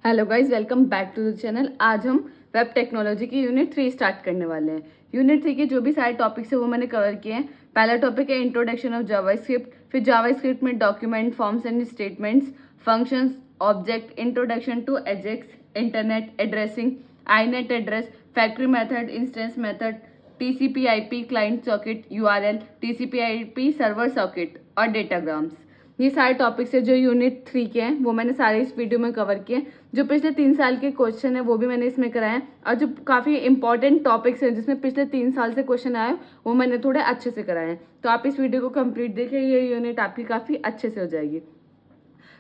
Hello guys, welcome back to the channel. आज हम web technology की यूनिट 3 स्टार्ट करने वाले हैं। यूनिट 3 के जो भी सारे टॉपिक्स है वो मैंने कवर किए हैं। पहला टॉपिक है इंट्रोडक्शन ऑफ जावास्क्रिप्ट, फिर जावास्क्रिप्ट में document, forms and statements, functions, object, introduction to AJAX, internet addressing, inet address, factory method, instance method, TCP IP client socket, URL, TCP IP server socket और datagrams. ये सारे topics है जो unit 3 के हैं, वो मैंने सारे इस वीडियो में कवर किए। जो पिछले 3 साल के क्वेश्चन है वो भी मैंने इसमें कराए हैं, और जो काफ़ी इंपॉर्टेंट टॉपिक्स हैं जिसमें पिछले 3 साल से क्वेश्चन आए वो मैंने थोड़े अच्छे से कराए हैं। तो आप इस वीडियो को कंप्लीट देखें, ये यूनिट आपकी काफ़ी अच्छे से हो जाएगी।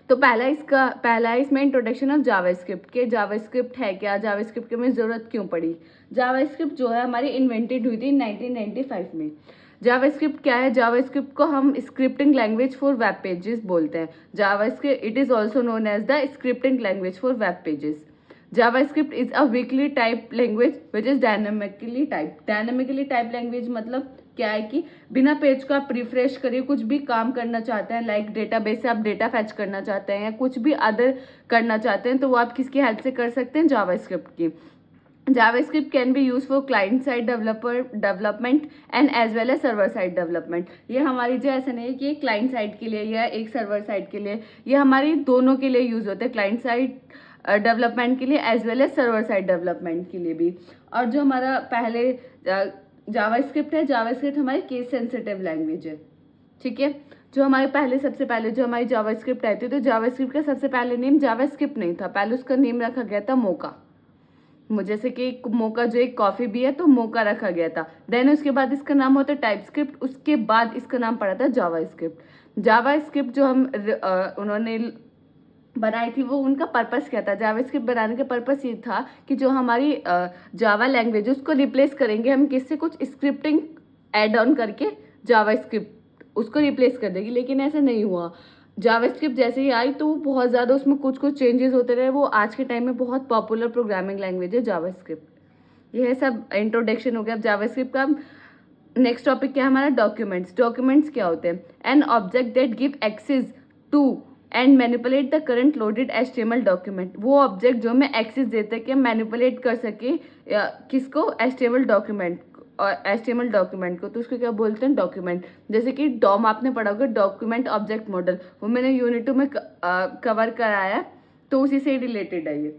तो पहला है इसमें इंट्रोडक्शन ऑफ जावास्क्रिप्ट के। जावास्क्रिप्ट है क्या, जावास्क्रिप्ट की हमें ज़रूरत क्यों पड़ी। जावास्क्रिप्ट जो है हमारी इन्वेंटेड हुई थी 1995 में। जावास्क्रिप्ट क्या है? जावास्क्रिप्ट को हम scripting language for web pages बोलते हैं। JavaScript it is also known as the scripting language for web pages. JavaScript is a weakly type language which is dynamically type. Dynamically type language मतलब क्या है कि बिना page को आप refresh करिए कुछ भी काम करना चाहते हैं, लाइक डेटाबेस से आप डेटा फैच करना चाहते हैं या कुछ भी अदर करना चाहते हैं, तो वो आप किसकी हेल्प से कर सकते हैं? जावास्क्रिप्ट की। JavaScript can be use for client side development and as well as server side development. ये हमारी जो ऐसा नहीं है कि एक क्लाइंट साइड के लिए या एक सर्वर साइड के लिए, ये हमारी दोनों के लिए यूज होते हैं, क्लाइंट साइड डेवलपमेंट के लिए as well as server side development के लिए भी। और जो हमारा पहले जावास्क्रिप्ट है, जावास्क्रिप्ट हमारी केस सेंसिटिव लैंग्वेज है, ठीक है। जो हमारे सबसे पहले जो हमारी जावास्क्रिप्ट आई थी, तो जावास्क्रिप्ट का सबसे पहले नेम जावास्क्रिप्ट नहीं था, पहले उसका नेम रखा गया था मोका। जैसे कि मोका जो एक कॉफी भी है तो मोका रखा गया था। देन उसके बाद इसका नाम होता है टाइपस्क्रिप्ट, उसके बाद इसका नाम पड़ा था जावास्क्रिप्ट। जावास्क्रिप्ट जो उन्होंने बनाई थी वो उनका पर्पस क्या था? जावास्क्रिप्ट बनाने का पर्पस ये था कि जो हमारी जावा लैंग्वेज है उसको रिप्लेस करेंगे हम किससे? कुछ स्क्रिप्टिंग एड ऑन करके जावास्क्रिप्ट उसको रिप्लेस कर देगी, लेकिन ऐसा नहीं हुआ। जावास्क्रिप्ट जैसे ही आई तो वो बहुत ज़्यादा उसमें कुछ कुछ चेंजेस होते रहे। वो आज के टाइम में बहुत पॉपुलर प्रोग्रामिंग लैंग्वेज है जावास्क्रिप्ट। यह सब इंट्रोडक्शन हो गया अब जावास्क्रिप्ट का। नेक्स्ट टॉपिक क्या है हमारा? डॉक्यूमेंट्स। डॉक्यूमेंट्स क्या होते हैं? An object that give access to and manipulate the current loaded HTML document. वो ऑब्जेक्ट जो हमें एक्सेस देते हैं कि हम मैनिपुलेट कर सके किसको? HTML डॉक्यूमेंट और HTML डॉक्यूमेंट को, तो उसको क्या बोलते हैं? डॉक्यूमेंट। जैसे कि डॉम आपने पढ़ा होगा, डॉक्यूमेंट ऑब्जेक्ट मॉडल, वो मैंने यूनिट 2 में कवर कराया, तो उसी से रिलेटेड है ये।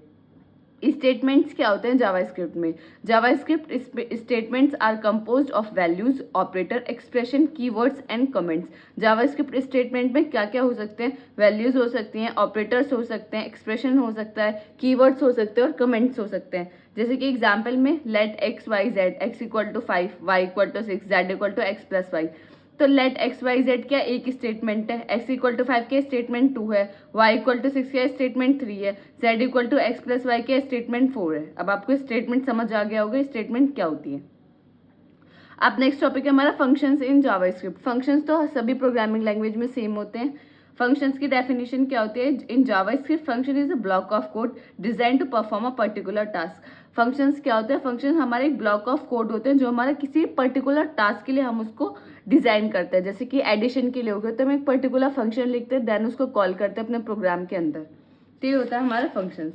स्टेटमेंट्स क्या होते हैं जावास्क्रिप्ट में? JavaScript statements are composed of values, operator, expression, keywords and comments. JavaScript statement में क्या क्या हो सकते हैं? वैल्यूज हो सकती हैं, ऑपरेटर्स हो सकते हैं, एक्सप्रेशन हो सकता है, कीवर्ड्स हो सकते हैं और कमेंट्स हो सकते हैं। जैसे कि एग्जाम्पल में let x y z, x equal to 5, y equal to 6, z equal to x plus y. तो लेट एक्स वाई जेड क्या एक स्टेटमेंट है, एक्स इक्वल टू 5 के स्टेटमेंट 2 है, वाई इक्वल टू 6 के स्टेटमेंट 3 है, z equal to x plus y के statement 4 है। अब आपको स्टेटमेंट समझ आ गया होगा स्टेटमेंट क्या होती है। अब नेक्स्ट टॉपिक है हमारा फंक्शंस इन जावास्क्रिप्ट। फंक्शंस तो सभी प्रोग्रामिंग लैंग्वेज में सेम होते हैं। फंक्शंस की डेफिनेशन क्या होती है? In JavaScript function is a block of code design to perform a particular task. Functions क्या होते हैं? फंक्शन हमारे एक ब्लॉक ऑफ कोड होते हैं जो हमारा किसी पर्टिकुलर टास्क के लिए हम उसको डिजाइन करते हैं। जैसे कि एडिशन के लिए हो गया तो हम एक पर्टिकुलर फंक्शन लिखते हैं, देन उसको कॉल करते हैं अपने प्रोग्राम के अंदर। तो ये होता है हमारा फंक्शंस।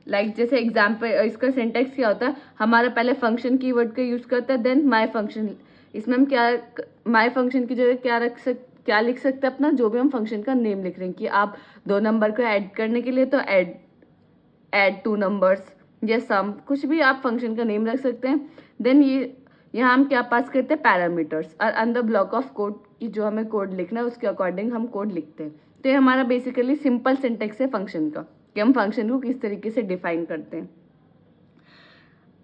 लाइक जैसे एग्जाम्पल, इसका सिंटेक्स क्या होता है? हमारा पहले फंक्शन कीवर्ड का यूज करता है, देन माय फंक्शन। इसमें हम क्या माय फंक्शन की जगह क्या लिख सकते हैं? अपना जो भी हम फंक्शन का नेम लिख रहे हैं, कि आप 2 नंबर को ऐड करने के लिए तो ऐड 2 नंबर्स या सम, कुछ भी आप फंक्शन का नेम रख सकते हैं। देन ये यहाँ हम क्या पास करते हैं? पैरामीटर्स। और अंदर ब्लॉक ऑफ कोड की जो हमें कोड लिखना है उसके अकॉर्डिंग हम कोड लिखते हैं। तो ये हमारा बेसिकली सिंपल सिंटेक्स है फंक्शन का, कि हम फंक्शन को किस तरीके से डिफाइन करते हैं।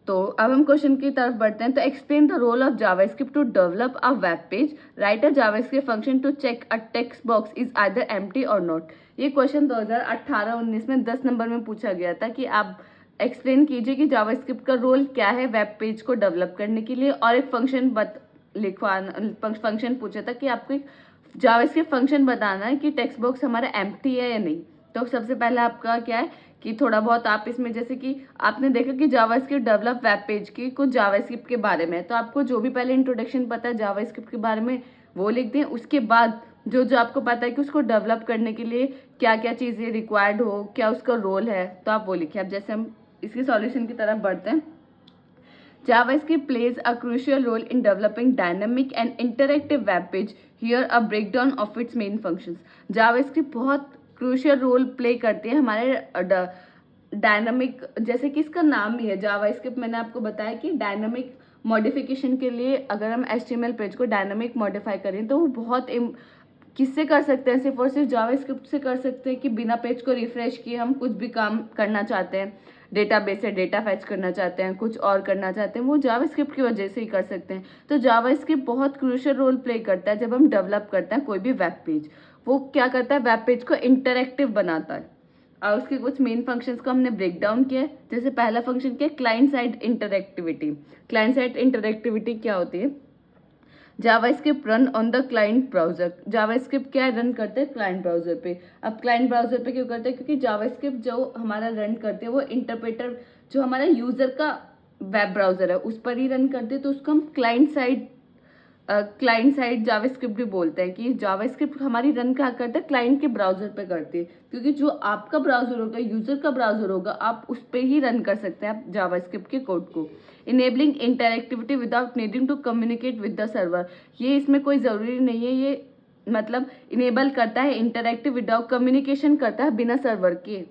तो अब हम क्वेश्चन की तरफ बढ़ते हैं। तो explain the role of JavaScript to develop a web page, write a JavaScript function to check a text box is either empty or not. ये क्वेश्चन 2018-19 में 10 नंबर में पूछा गया था कि आप एक्सप्लेन कीजिए कि जावास्क्रिप्ट का रोल क्या है वेब पेज को डेवलप करने के लिए, और एक फंक्शन पूछा था कि आपको एक जावास्क्रिप्ट फंक्शन बताना है कि टेक्स्ट बॉक्स हमारा एम्प्टी है या नहीं। तो सबसे पहले आपका क्या है कि थोड़ा बहुत आप इसमें, जैसे कि आपने देखा कि जावास्क्रिप्ट डेवलप वेब पेज की कुछ जावास्क्रिप्ट के बारे में, तो आपको जो भी पहले इंट्रोडक्शन पता है जावास्क्रिप्ट के बारे में वो लिख दें। उसके बाद जो जो आपको पता है कि उसको डेवलप करने के लिए क्या क्या चीज़ें रिक्वायर्ड हो, क्या उसका रोल है, तो आप वो लिखिए। अब जैसे हम इसके सॉल्यूशन की तरफ बढ़ते हैं। JavaScript plays a crucial role in developing dynamic and interactive web page. Here a breakdown of its main functions. JavaScript बहुत crucial role play करती है हमारे डायनामिक, जैसे कि इसका नाम ही है JavaScript, मैंने आपको बताया कि डायनामिक मॉडिफिकेशन के लिए अगर हम HTML पेज को डायनामिक मॉडिफाई करें तो वो बहुत किससे कर सकते हैं, सिर्फ और सिर्फ जावास्क्रिप्ट से कर सकते हैं कि बिना पेज को रिफ्रेश किए हम कुछ भी काम करना चाहते हैं, डेटाबेस से डेटा फैच करना चाहते हैं, कुछ और करना चाहते हैं, वो जावास्क्रिप्ट की वजह से ही कर सकते हैं। तो जावास्क्रिप्ट बहुत क्रूशियल रोल प्ले करता है जब हम डेवलप करते हैं कोई भी वेब पेज। वो क्या करता है, वेब पेज को इंटरेक्टिव बनाता है। और उसके कुछ मेन फंक्शंस को हमने ब्रेक डाउन किया है। जैसे पहला फंक्शन क्या है, client side interactivity. Client side interactivity क्या होती है, JavaScript run on the client browser. JavaScript क्या रन करते हैं, क्लाइंट ब्राउजर पे। अब क्लाइंट ब्राउजर पे क्यों करते हैं, क्योंकि जावास्क्रिप्ट जो हमारा रन करते हैं वो इंटरप्रेटर जो हमारा यूजर का वेब ब्राउजर है उस पर ही रन करते हैं, तो उसको हम क्लाइंट साइड जावास्क्रिप्ट भी बोलते हैं कि जावास्क्रिप्ट हमारी रन क्या करता है, क्लाइंट के ब्राउजर पे करती है। क्योंकि जो आपका ब्राउजर होगा, यूजर का ब्राउजर होगा, आप उस पर ही रन कर सकते हैं आप जावास्क्रिप्ट के कोड को। Enabling interactivity without needing to communicate with the server. ये इसमें कोई ज़रूरी नहीं है, ये मतलब इनेबल करता है इंटरएक्टिव विदाउट कम्युनिकेशन करता है बिना सर्वर के,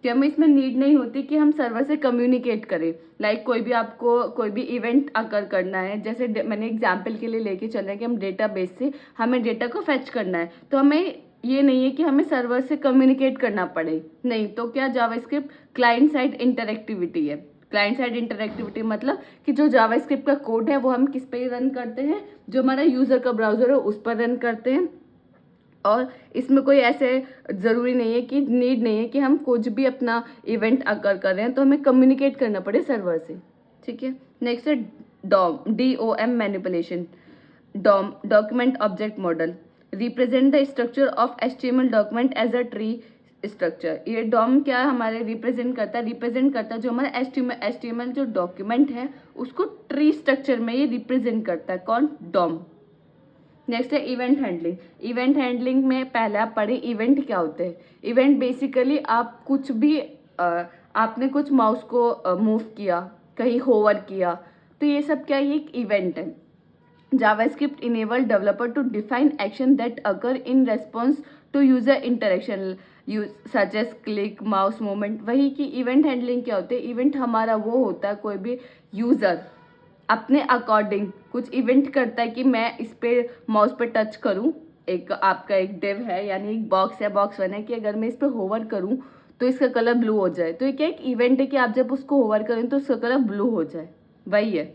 कि हमें इसमें नीड नहीं होती कि हम सर्वर से कम्युनिकेट करें। लाइक कोई भी आपको कोई भी इवेंट अकर करना है, जैसे मैंने एग्जांपल के लिए लेके चल रहे हैं कि हम डेटाबेस से हमें डेटा को फेच करना है, तो हमें ये नहीं है कि हमें सर्वर से कम्युनिकेट करना पड़े, नहीं। तो क्या जावास्क्रिप्ट क्लाइंट साइड इंटरेक्टिविटी है। क्लाइंट साइड इंटरेक्टिविटी मतलब कि जो जावास्क्रिप्ट का कोड है वो हम किस पे रन करते हैं, जो हमारा यूजर का ब्राउजर है उस पर रन करते हैं। और इसमें कोई ऐसे ज़रूरी नहीं है कि नीड नहीं है कि हम कुछ भी अपना इवेंट अकर कर रहे हैं तो हमें कम्युनिकेट करना पड़े सर्वर से, ठीक है। नेक्स्ट है DOM manipulation. Document object model represent the structure of HTML document as a tree structure. ये डॉम क्या हमारे रिप्रेजेंट करता है जो हमारा HTML जो डॉक्यूमेंट है उसको ट्री स्ट्रक्चर में ये रिप्रेजेंट करता है। कौन, डॉम। नेक्स्ट है इवेंट हैंडलिंग। इवेंट हैंडलिंग में पहले आप पढ़े इवेंट क्या होते हैं। इवेंट बेसिकली आप कुछ भी आपने कुछ माउस को मूव किया, कहीं होवर किया, तो ये सब क्या है, एक इवेंट है। JavaScript enable developer to define action that occur in response to user interaction such as click, mouse movement. वही कि इवेंट हैंडलिंग क्या होते हैं, इवेंट हमारा वो होता है कोई भी यूजर अपने अकॉर्डिंग कुछ इवेंट करता है कि मैं इस पे माउस पे टच करूं। एक आपका एक डिव है यानी एक बॉक्स है, बॉक्स वन है कि अगर मैं इस पे होवर करूं तो इसका कलर ब्लू हो जाए। तो ये क्या एक इवेंट है कि आप जब उसको होवर करें तो उसका कलर ब्लू हो जाए, वही है।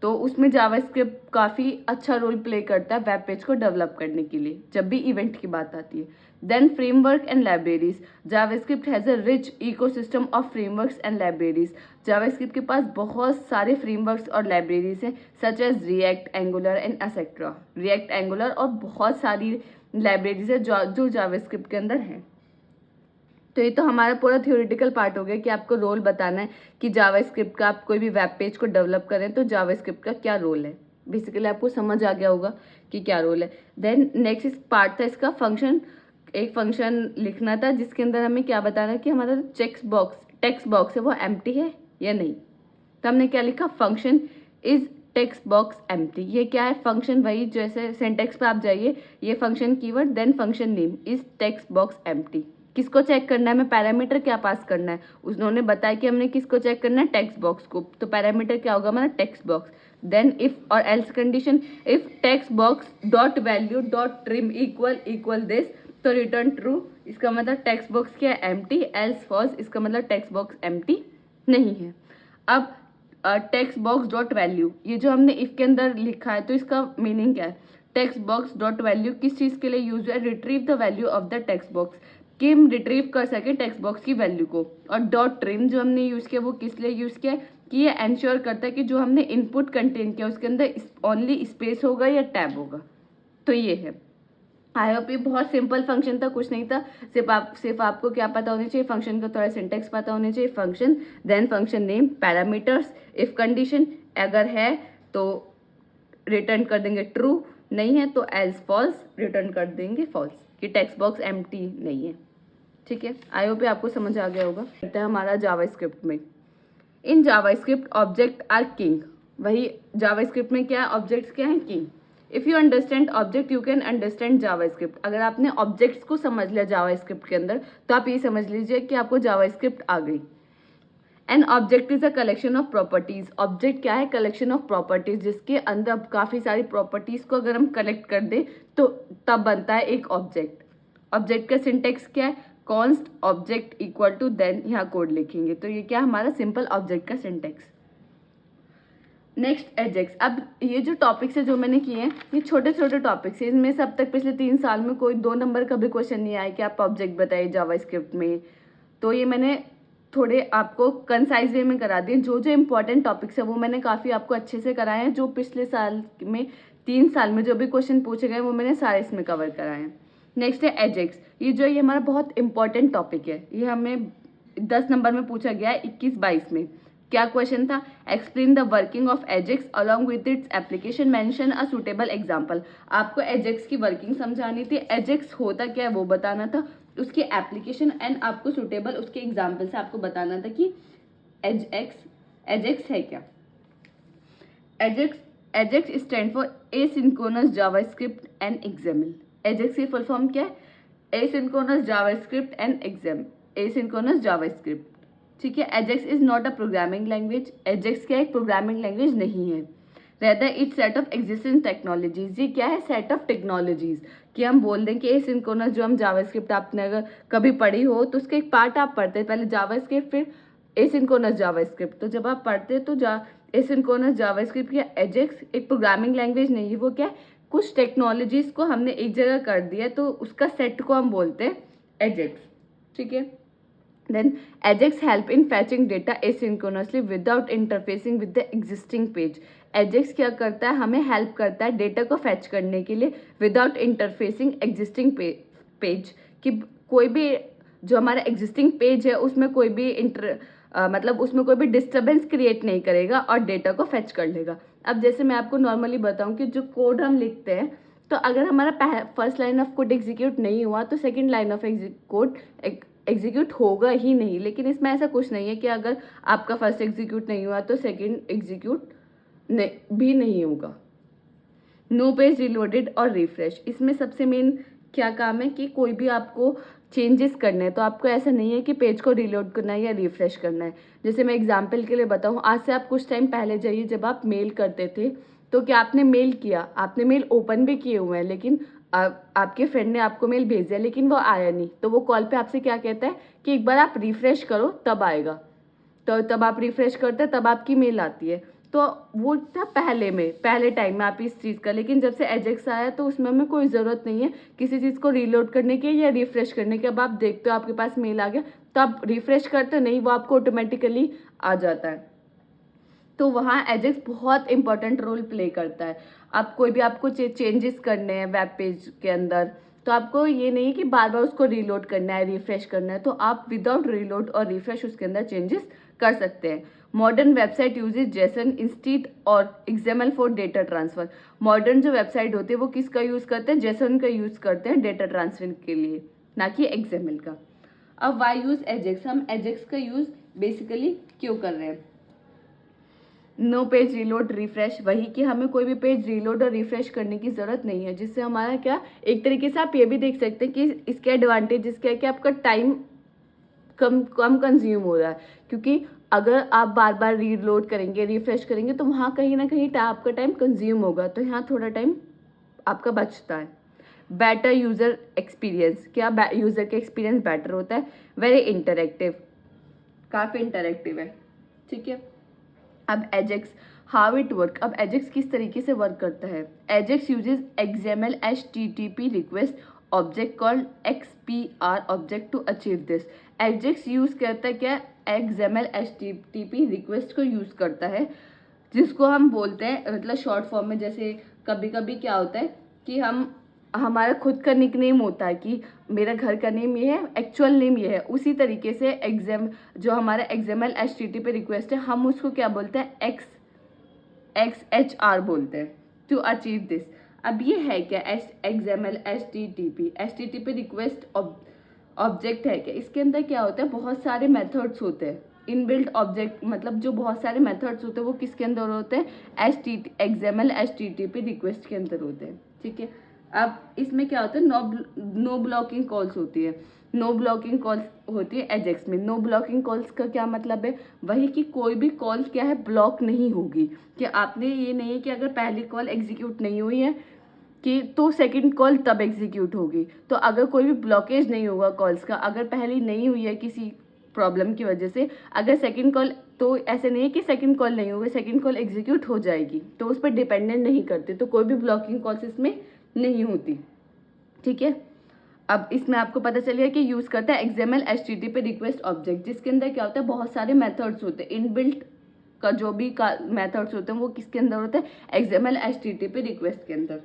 तो उसमें जावास्क्रिप्ट काफ़ी अच्छा रोल प्ले करता है वेब पेज को डेवलप करने के लिए जब भी इवेंट की बात आती है। Then framework and libraries. JavaScript has a rich ecosystem of frameworks and libraries. JavaScript के पास बहुत सारे फ्रेमवर्क्स और लाइब्रेरीज हैं such as React, Angular and etcetera. React, Angular और बहुत सारी लाइब्रेरीज है जो जावास्क्रिप्ट के अंदर हैं। तो ये तो हमारा पूरा थ्योरेटिकल पार्ट हो गया कि आपको रोल बताना है कि जावास्क्रिप्ट का आप कोई भी वेब पेज को डेवलप करें तो जावास्क्रिप्ट का क्या रोल है। बेसिकली आपको समझ आ गया होगा कि क्या रोल है। देन नेक्स्ट पार्ट था इसका फंक्शन। एक फंक्शन लिखना था जिसके अंदर हमें क्या बताना है कि हमारा टेक्स्ट बॉक्स है वो एम्प्टी है या नहीं। तो हमने क्या लिखा, function is text box empty. ये क्या है, फंक्शन वही जैसे सिंटैक्स पे आप जाइए, ये function keyword then function name is text box empty. किसको चेक करना है, हमें पैरामीटर क्या पास करना है, उन्होंने बताया कि हमने किसको चेक करना है, टेक्स्ट बॉक्स को। तो पैरामीटर क्या होगा हमारा, टेक्स्ट बॉक्स। देन इफ और else condition, if text box dot value dot trim equal this, तो रिटर्न ट्रू। इसका मतलब टेक्स्ट बॉक्स क्या है, एम्प्टी। एल्स फॉल्स, इसका मतलब टेक्स्ट बॉक्स एम्प्टी नहीं है। अब टेक्स्ट बॉक्स डॉट वैल्यू, ये जो हमने इफ के अंदर लिखा है तो इसका मीनिंग क्या है, टेक्स्ट बॉक्स डॉट वैल्यू किस चीज़ के लिए यूज है, retrieve the value of the text box, कि हम रिट्रीव कर सके टेक्स्ट बॉक्स की वैल्यू को। और डॉट ट्रिम जो हमने यूज़ किया वो किस लिए यूज़ किया है, कि ये एंश्योर करता है कि जो हमने इनपुट कंटेंट किया उसके अंदर ओनली स्पेस होगा या टैब होगा। तो ये है। आई होप ये बहुत सिंपल फंक्शन था, कुछ नहीं था, सिर्फ आपको क्या पता होनी चाहिए, फंक्शन का थोड़ा सिंटेक्स पता होनी चाहिए। Function, then function name, parameters, if condition, अगर है तो रिटर्न कर देंगे ट्रू, नहीं है तो एल्स फॉल्स रिटर्न कर देंगे फॉल्स, कि टेक्स्ट बॉक्स एम्प्टी नहीं है। ठीक है, आई होप आपको समझ आ गया होगा। करते हैं हमारा जावास्क्रिप्ट में। In JavaScript object are king. वही जावास्क्रिप्ट में क्या है, ऑब्जेक्ट्स क्या है, king. If you understand object you can understand JavaScript. अगर आपने ऑब्जेक्ट्स को समझ लिया जावास्क्रिप्ट के अंदर तो आप ये समझ लीजिए कि आपको जावास्क्रिप्ट आ गई। An object is a collection of properties. Object क्या है, कलेक्शन ऑफ प्रॉपर्टीज, जिसके अंदर काफी सारी प्रॉपर्टीज को अगर हम कलेक्ट कर दे तो तब बनता है एक ऑब्जेक्ट। ऑब्जेक्ट का सिंटेक्स क्या है, const object equal to then, यहाँ कोड लिखेंगे तो ये क्या हमारा सिंपल ऑब्जेक्ट का सिंटेक्स। Next AJAX. अब ये जो टॉपिक्स है जो मैंने किए हैं ये छोटे छोटे टॉपिक्स है, इनमें से अब तक पिछले 3 साल में कोई 2 नंबर का भी क्वेश्चन नहीं आया कि आप ऑब्जेक्ट बताइए जावास्क्रिप्ट में। तो ये मैंने थोड़े आपको कंसाइज वे में करा दिए। जो जो इंपॉर्टेंट टॉपिक्स है वो मैंने काफ़ी आपको अच्छे से कराए हैं। जो पिछले साल में 3 साल में जो भी क्वेश्चन पूछे गए वो मैंने सारे इसमें कवर कराए हैं। नेक्स्ट है एजेक्स। ये हमारा बहुत इंपॉर्टेंट टॉपिक है। ये हमें 10 नंबर में पूछा गया है 21-22 में। क्या क्वेश्चन था, explain the working of Ajax along with its application, mention a suitable example. आपको एजेक्स की वर्किंग समझानी थी, एजेक्स होता क्या है वो बताना था, उसकी एप्लीकेशन एंड आपको सुटेबल उसके एग्जाम्पल से आपको बताना था कि एजेक्स है क्या। Ajax stand for asynchronous JavaScript and XML. Ajax की फुल फॉर्म क्या है, asynchronous JavaScript and asynchronous JavaScript. ठीक है, Ajax is not a programming language. Ajax क्या एक प्रोग्रामिंग लैंग्वेज नहीं है, rather it's set of existing technologies. ये क्या है, सेट ऑफ टेक्नोलॉजीज। कि हम बोल दें कि एसिंक्रोनस जो हम जावास्क्रिप्ट आपने अगर कभी पढ़ी हो तो उसका एक पार्ट आप पढ़ते हैं, पहले जावास्क्रिप्ट फिर एसिंक्रोनस जावास्क्रिप्ट। तो जब आप पढ़ते हैं तो एसिंक्रोनस जावास्क्रिप्ट या एजेक्स एक प्रोग्रामिंग लैंग्वेज नहीं है, वो क्या है, कुछ टेक्नोलॉजीज को हमने एक जगह कर दिया तो उसका सेट को हम बोलते हैं एजेक्स। ठीक है, then ajax help in fetching data asynchronously without interfacing with the existing page। ajax क्या करता है, हमें हेल्प करता है डेटा को फैच करने के लिए विदाउट इंटरफेसिंग एग्जिस्टिंग पेज। कि कोई भी जो हमारा एग्जिस्टिंग पेज है उसमें कोई भी मतलब उसमें कोई भी डिस्टर्बेंस क्रिएट नहीं करेगा और डेटा को फैच कर लेगा। अब जैसे मैं आपको नॉर्मली बताऊं कि जो कोड हम लिखते हैं तो अगर हमारा first line of code execute नहीं हुआ तो second line of code execute होगा ही नहीं। लेकिन इसमें ऐसा कुछ नहीं है कि अगर आपका फर्स्ट एग्जीक्यूट नहीं हुआ तो सेकंड एग्जीक्यूट भी नहीं होगा। नो पेज रिलोडेड और रिफ्रेश। इसमें सबसे मेन क्या काम है कि कोई भी आपको चेंजेस करने हैं तो आपको ऐसा नहीं है कि पेज को रिलोड करना है या रिफ्रेश करना है। जैसे मैं एग्जांपल के लिए बताऊं, आज से आप कुछ टाइम पहले जाइए, जब आप मेल करते थे तो क्या आपने मेल किया, आपने मेल ओपन भी किए हुए हैं लेकिन आपके फ्रेंड ने आपको मेल भेज दिया लेकिन वो आया नहीं, तो वो कॉल पे आपसे क्या कहता है कि एक बार आप रिफ्रेश करो तब आएगा। तो तब आप रिफ्रेश करते हैं तब आपकी मेल आती है। तो वो था पहले टाइम में आप इस चीज़ का, लेकिन जब से एजेक्स आया तो उसमें हमें कोई ज़रूरत नहीं है किसी चीज़ को रीलोड करने की या रिफ्रेश करने की। अब आप देखते हो आपके पास मेल आ गया तो आप रिफ्रेश करते नहीं, वो आपको ऑटोमेटिकली आ जाता है। तो वहाँ एजेक्स बहुत इंपॉर्टेंट रोल प्ले करता है। आप कोई भी आपको चेंजेस करने हैं वेब पेज के अंदर तो आपको ये नहीं कि बार बार उसको रीलोड करना है, रिफ्रेश करना है, तो आप विदाउट रीलोड और रिफ्रेश उसके अंदर चेंजेस कर सकते हैं। Modern website uses JSON instead और XML for data transfer. Modern जो वेबसाइट होती है वो किसका यूज़ करते हैं, जेसन का यूज़ करते हैं डेटा ट्रांसफर के लिए, ना कि एक्सएमएल का। अब वाई यूज़ एजेक्स, हम एजेक्स का यूज़ बेसिकली क्यों कर रहे हैं। नो पेज रिलोड रिफ्रेश, वही कि हमें कोई भी पेज रिलोड और रिफ्रेश करने की ज़रूरत नहीं है, जिससे हमारा क्या, एक तरीके से आप ये भी देख सकते हैं कि इसके एडवांटेजेस क्या है कि आपका टाइम कम कंज्यूम हो रहा है। क्योंकि अगर आप बार बार रीलोड करेंगे रिफ्रेश करेंगे तो वहाँ कहीं ना कहीं आपका टाइम कंज्यूम होगा, तो यहाँ थोड़ा टाइम आपका बचता है। बेटर यूज़र एक्सपीरियंस, क्या यूज़र का एक्सपीरियंस बेटर होता है, वेरी इंटरेक्टिव, काफ़ी इंटरेक्टिव है। ठीक है, अब एजेक्स हाउ इट वर्क। अब एजेक्स किस तरीके से वर्क करता है। AJAX uses XML HTTP request object called XPR object to achieve this. AJAX use करता है क्या, एक्सएमएल HTTP रिक्वेस्ट को यूज करता है, जिसको हम बोलते हैं मतलब शॉर्ट फॉर्म में, जैसे कभी कभी क्या होता है कि हमारा खुद का निकनेम होता है कि मेरा घर का नेम ये है, एक्चुअल नेम ये है, उसी तरीके से जो हमारा एक्सएमएल HTTP रिक्वेस्ट है हम उसको क्या बोलते हैं, XHR बोलते हैं, टू अचीव दिस। अब ये है क्या, XML HTTP रिक्वेस्ट ऑब्जेक्ट है क्या, इसके अंदर क्या होता है, बहुत सारे मेथड्स होते हैं, इनबिल्ट ऑब्जेक्ट, मतलब जो बहुत सारे मेथड्स होते हैं वो किसके अंदर होते हैं, XML HTTP रिक्वेस्ट के अंदर होते हैं, ठीक है। अब इसमें क्या होता है, नो ब्लॉकिंग कॉल्स होती है, नो ब्लॉकिंग कॉल्स होती है एजेक्स में। नो ब्लॉकिंग कॉल्स का क्या मतलब है, वही कि कोई भी कॉल क्या है ब्लॉक नहीं होगी, कि आपने ये नहीं है कि अगर पहली कॉल एग्जीक्यूट नहीं हुई है कि तो सेकंड कॉल तब एग्जीक्यूट होगी। तो अगर कोई भी ब्लॉकेज नहीं होगा कॉल्स का, अगर पहली नहीं हुई है किसी प्रॉब्लम की वजह से, अगर सेकंड कॉल, तो ऐसे नहीं है कि सेकंड कॉल नहीं होगी, सेकंड कॉल एग्जीक्यूट हो जाएगी, तो उस पर डिपेंडेंट नहीं करते, तो कोई भी ब्लॉकिंग कॉल्स इसमें नहीं होती, ठीक है। अब इसमें आपको पता चल गया कि यूज करता है XML HTTP रिक्वेस्ट ऑब्जेक्ट, जिसके अंदर क्या होता है, बहुत सारे मेथड्स होते हैं, इनबिल्ट का जो भी मेथड्स होते हैं वो किसके अंदर होते हैं, XML HTTP रिक्वेस्ट के अंदर।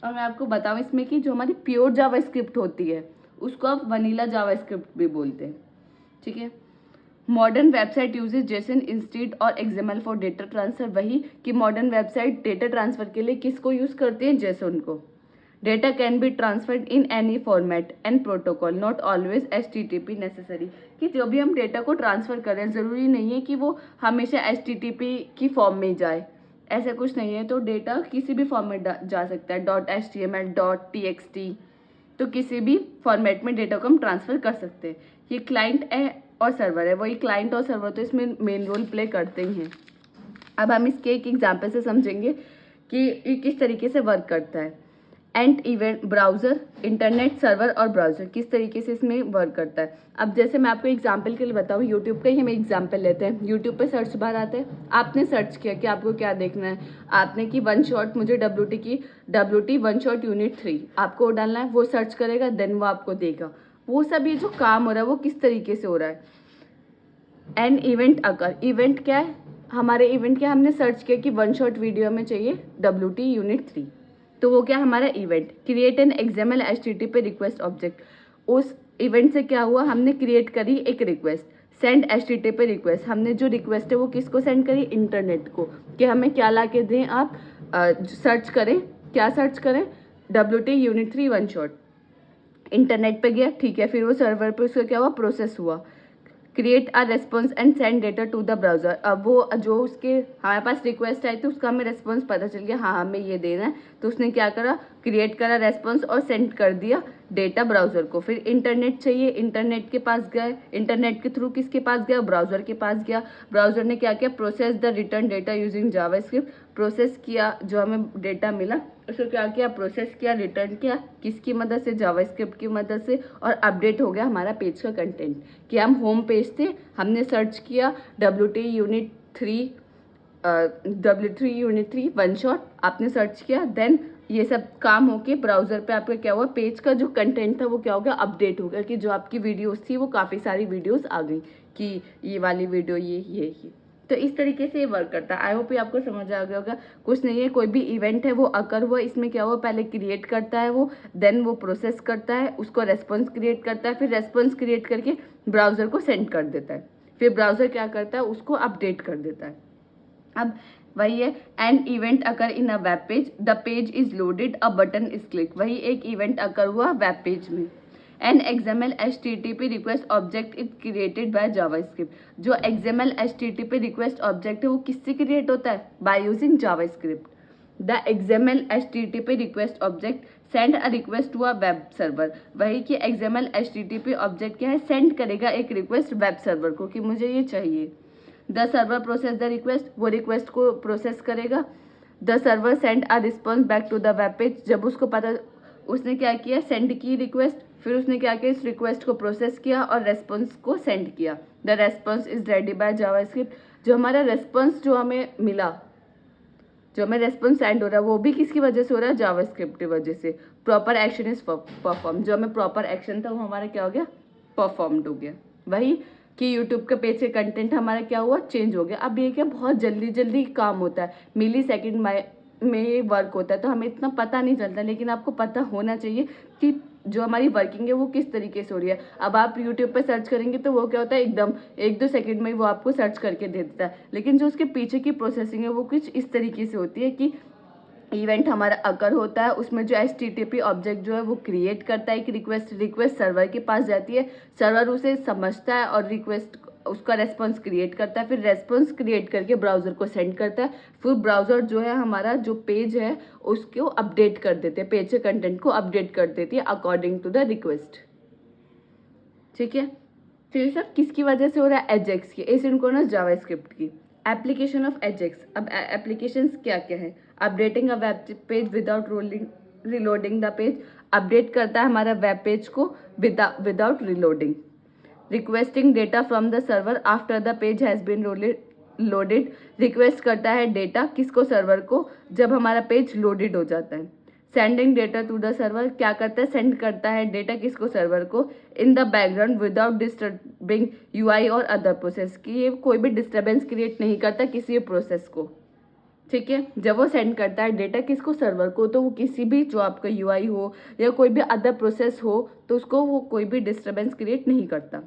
और मैं आपको बताऊं इसमें कि जो हमारी प्योर जावास्क्रिप्ट होती है उसको आप वनीला जावास्क्रिप्ट भी बोलते हैं, ठीक है। Modern website uses Jason instead और XML फॉर डेटा ट्रांसफर, वही कि मॉडर्न वेबसाइट डेटा ट्रांसफर के लिए किसको यूज करते हैं, जेसन को। Data can be transferred in any format and protocol, not always HTTP necessary, कि जो भी हम डेटा को ट्रांसफर करें ज़रूरी नहीं है कि वो हमेशा HTTP की फॉर्म में जाए, ऐसा कुछ नहीं है। तो डेटा किसी भी फॉर्म में जा सकता है, .html .txt, तो किसी भी फॉर्मेट में डेटा को हम ट्रांसफ़र कर सकते हैं। ये क्लाइंट है और सर्वर है, वही क्लाइंट और सर्वर तो इसमें मेन रोल प्ले करते ही हैं। अब हम इसके एक एग्जाम्पल से समझेंगे कि ये किस तरीके से वर्क करता है। And event browser, internet server और ब्राउज़र किस तरीके से इसमें वर्क करता है। अब जैसे मैं आपको एग्जांपल के लिए बताऊँ, यूट्यूब का ही हम एग्जांपल लेते हैं। यूट्यूब पे सर्च बार आता है, आपने सर्च किया कि आपको क्या देखना है, आपने की वन शॉट, मुझे WT वन शॉट यूनिट 3 आपको डालना है, वो सर्च करेगा, देन वो आपको देगा। वो सब ये जो काम हो रहा है वो किस तरीके से हो रहा है। एंड इवेंट अकर, इवेंट क्या है, हमारे इवेंट क्या, हमने सर्च किया कि वन शॉट वीडियो में चाहिए WT यूनिट 3, तो वो क्या हमारा event. Create an XML HTTP request object, उस इवेंट से क्या हुआ, हमने क्रिएट करी एक रिक्वेस्ट। सेंड HTTP रिक्वेस्ट, हमने जो रिक्वेस्ट है वो किसको सेंड करी, इंटरनेट को, कि हमें क्या ला के दें, आप सर्च करें, क्या सर्च करें, WT unit 3 one shot. Internet पे गया, ठीक है, फिर वो सर्वर पे उसका क्या हुआ, प्रोसेस हुआ। Create a response and send data to the browser, अब वो जो उसके हमारे पास रिक्वेस्ट आई तो उसका हमें रेस्पॉन्स पता चल गया, हाँ हमें ये देना है, तो उसने क्या करा, क्रिएट करा रेस्पॉन्स और सेंड कर दिया डेटा ब्राउजर को। फिर इंटरनेट चाहिए, इंटरनेट के पास गए, इंटरनेट के थ्रू किसके पास गया, ब्राउजर के पास गया। ब्राउजर ने क्या किया, process the return data using JavaScript, process किया जो हमें डेटा मिला उसको क्या किया, प्रोसेस किया, रिटर्न किया, किसकी मदद से, जावास्क्रिप्ट की मदद से, और अपडेट हो गया हमारा पेज का कंटेंट। कि हम होम पेज थे, हमने सर्च किया WT यूनिट 3 वन शॉट, आपने सर्च किया, देन ये सब काम होके ब्राउजर पे आपका क्या हुआ, पेज का जो कंटेंट था वो क्या हो गया, अपडेट हो गया, कि जो आपकी वीडियोस थी वो काफ़ी सारी वीडियोस आ गई, कि ये वाली वीडियो ये। तो इस तरीके से ये वर्क करता है। आई होप ये आपको समझ आ गया होगा। कुछ नहीं है, कोई भी इवेंट है वो अकर हुआ, इसमें क्या हुआ, पहले क्रिएट करता है वो, देन वो प्रोसेस करता है, उसको रेस्पॉन्स क्रिएट करता है, फिर रेस्पॉन्स क्रिएट करके ब्राउज़र को सेंड कर देता है, फिर ब्राउज़र क्या करता है, उसको अपडेट कर देता है। अब वही है, an event occur in a web page, the page is loaded, a button is click, वही एक इवेंट अकर हुआ वेब पेज में। An XML HTTP request object is created by JavaScript, जो XML HTTP रिक्वेस्ट ऑब्जेक्ट है वो किससे create होता है, by using JavaScript. The XML HTTP request object send a request to a web server, वही कि XML HTTP object क्या है, सेंड करेगा एक रिक्वेस्ट वेब सर्वर को कि मुझे ये चाहिए। The server process the request, वो रिक्वेस्ट को प्रोसेस करेगा। The server send a response back to the web page, जब उसको पता, उसने क्या किया, सेंड की रिक्वेस्ट, फिर उसने क्या किया, इस रिक्वेस्ट को प्रोसेस किया और रेस्पॉन्स को सेंड किया। The response is ready bye JavaScript, जो हमारा रेस्पॉन्स जो हमें मिला, जो हमें रेस्पॉन्स सेंड हो रहा है वो भी किसकी वजह से हो रहा है, जावास्क्रिप्ट की वजह से। प्रॉपर एक्शन इज परफॉर्म, जो हमें प्रॉपर एक्शन था वो हमारा क्या हो गया, परफॉर्म्ड हो गया। वही कि यूट्यूब के पेज से कंटेंट हमारा क्या हुआ, चेंज हो गया। अब ये क्या बहुत जल्दी काम होता है, मिली सेकेंड में वर्क होता है, तो हमें इतना पता नहीं चलता, लेकिन आपको पता होना चाहिए कि जो हमारी वर्किंग है वो किस तरीके से हो रही है। अब आप यूट्यूब पे सर्च करेंगे तो वो क्या होता है, एकदम 1-2 सेकंड में वो आपको सर्च करके दे देता है, लेकिन जो उसके पीछे की प्रोसेसिंग है वो कुछ इस तरीके से होती है कि इवेंट हमारा अकर होता है, उसमें जो HTTP ऑब्जेक्ट जो है वो क्रिएट करता है एक रिक्वेस्ट सर्वर के पास जाती है, सर्वर उसे समझता है और रिक्वेस्ट उसका रेस्पॉन्स क्रिएट करता है, फिर रेस्पॉन्स क्रिएट करके ब्राउज़र को सेंड करता है, फिर ब्राउज़र जो है हमारा जो पेज है उसको अपडेट कर देते हैं, पेज के कंटेंट को अपडेट कर देती है अकॉर्डिंग टू द रिक्वेस्ट। ठीक है, तो ये सब किसकी वजह से हो रहा है? एजेक्स की, एसिंक्रोनस जावास्क्रिप्ट की। एप्लीकेशन ऑफ एजेक्स, अब एप्लीकेशंस क्या क्या है? Updating a web page without reloading the page, update करता है हमारा वेब पेज को without reloading. Requesting data from the server after the page has been loaded, request करता है डेटा किसको? सर्वर को, जब हमारा पेज लोडेड हो जाता है। Sending data to the server, क्या करता है? सेंड करता है डेटा किसको? सर्वर को, in the background without disturbing UI और अदर प्रोसेस, कि ये कोई भी डिस्टर्बेंस क्रिएट नहीं करता किसी भी प्रोसेस को। ठीक है, जब वो सेंड करता है डेटा किसको? सर्वर को, तो वो किसी भी जो आपका यूआई हो या कोई भी अदर प्रोसेस हो तो उसको वो कोई भी डिस्टर्बेंस क्रिएट नहीं करता।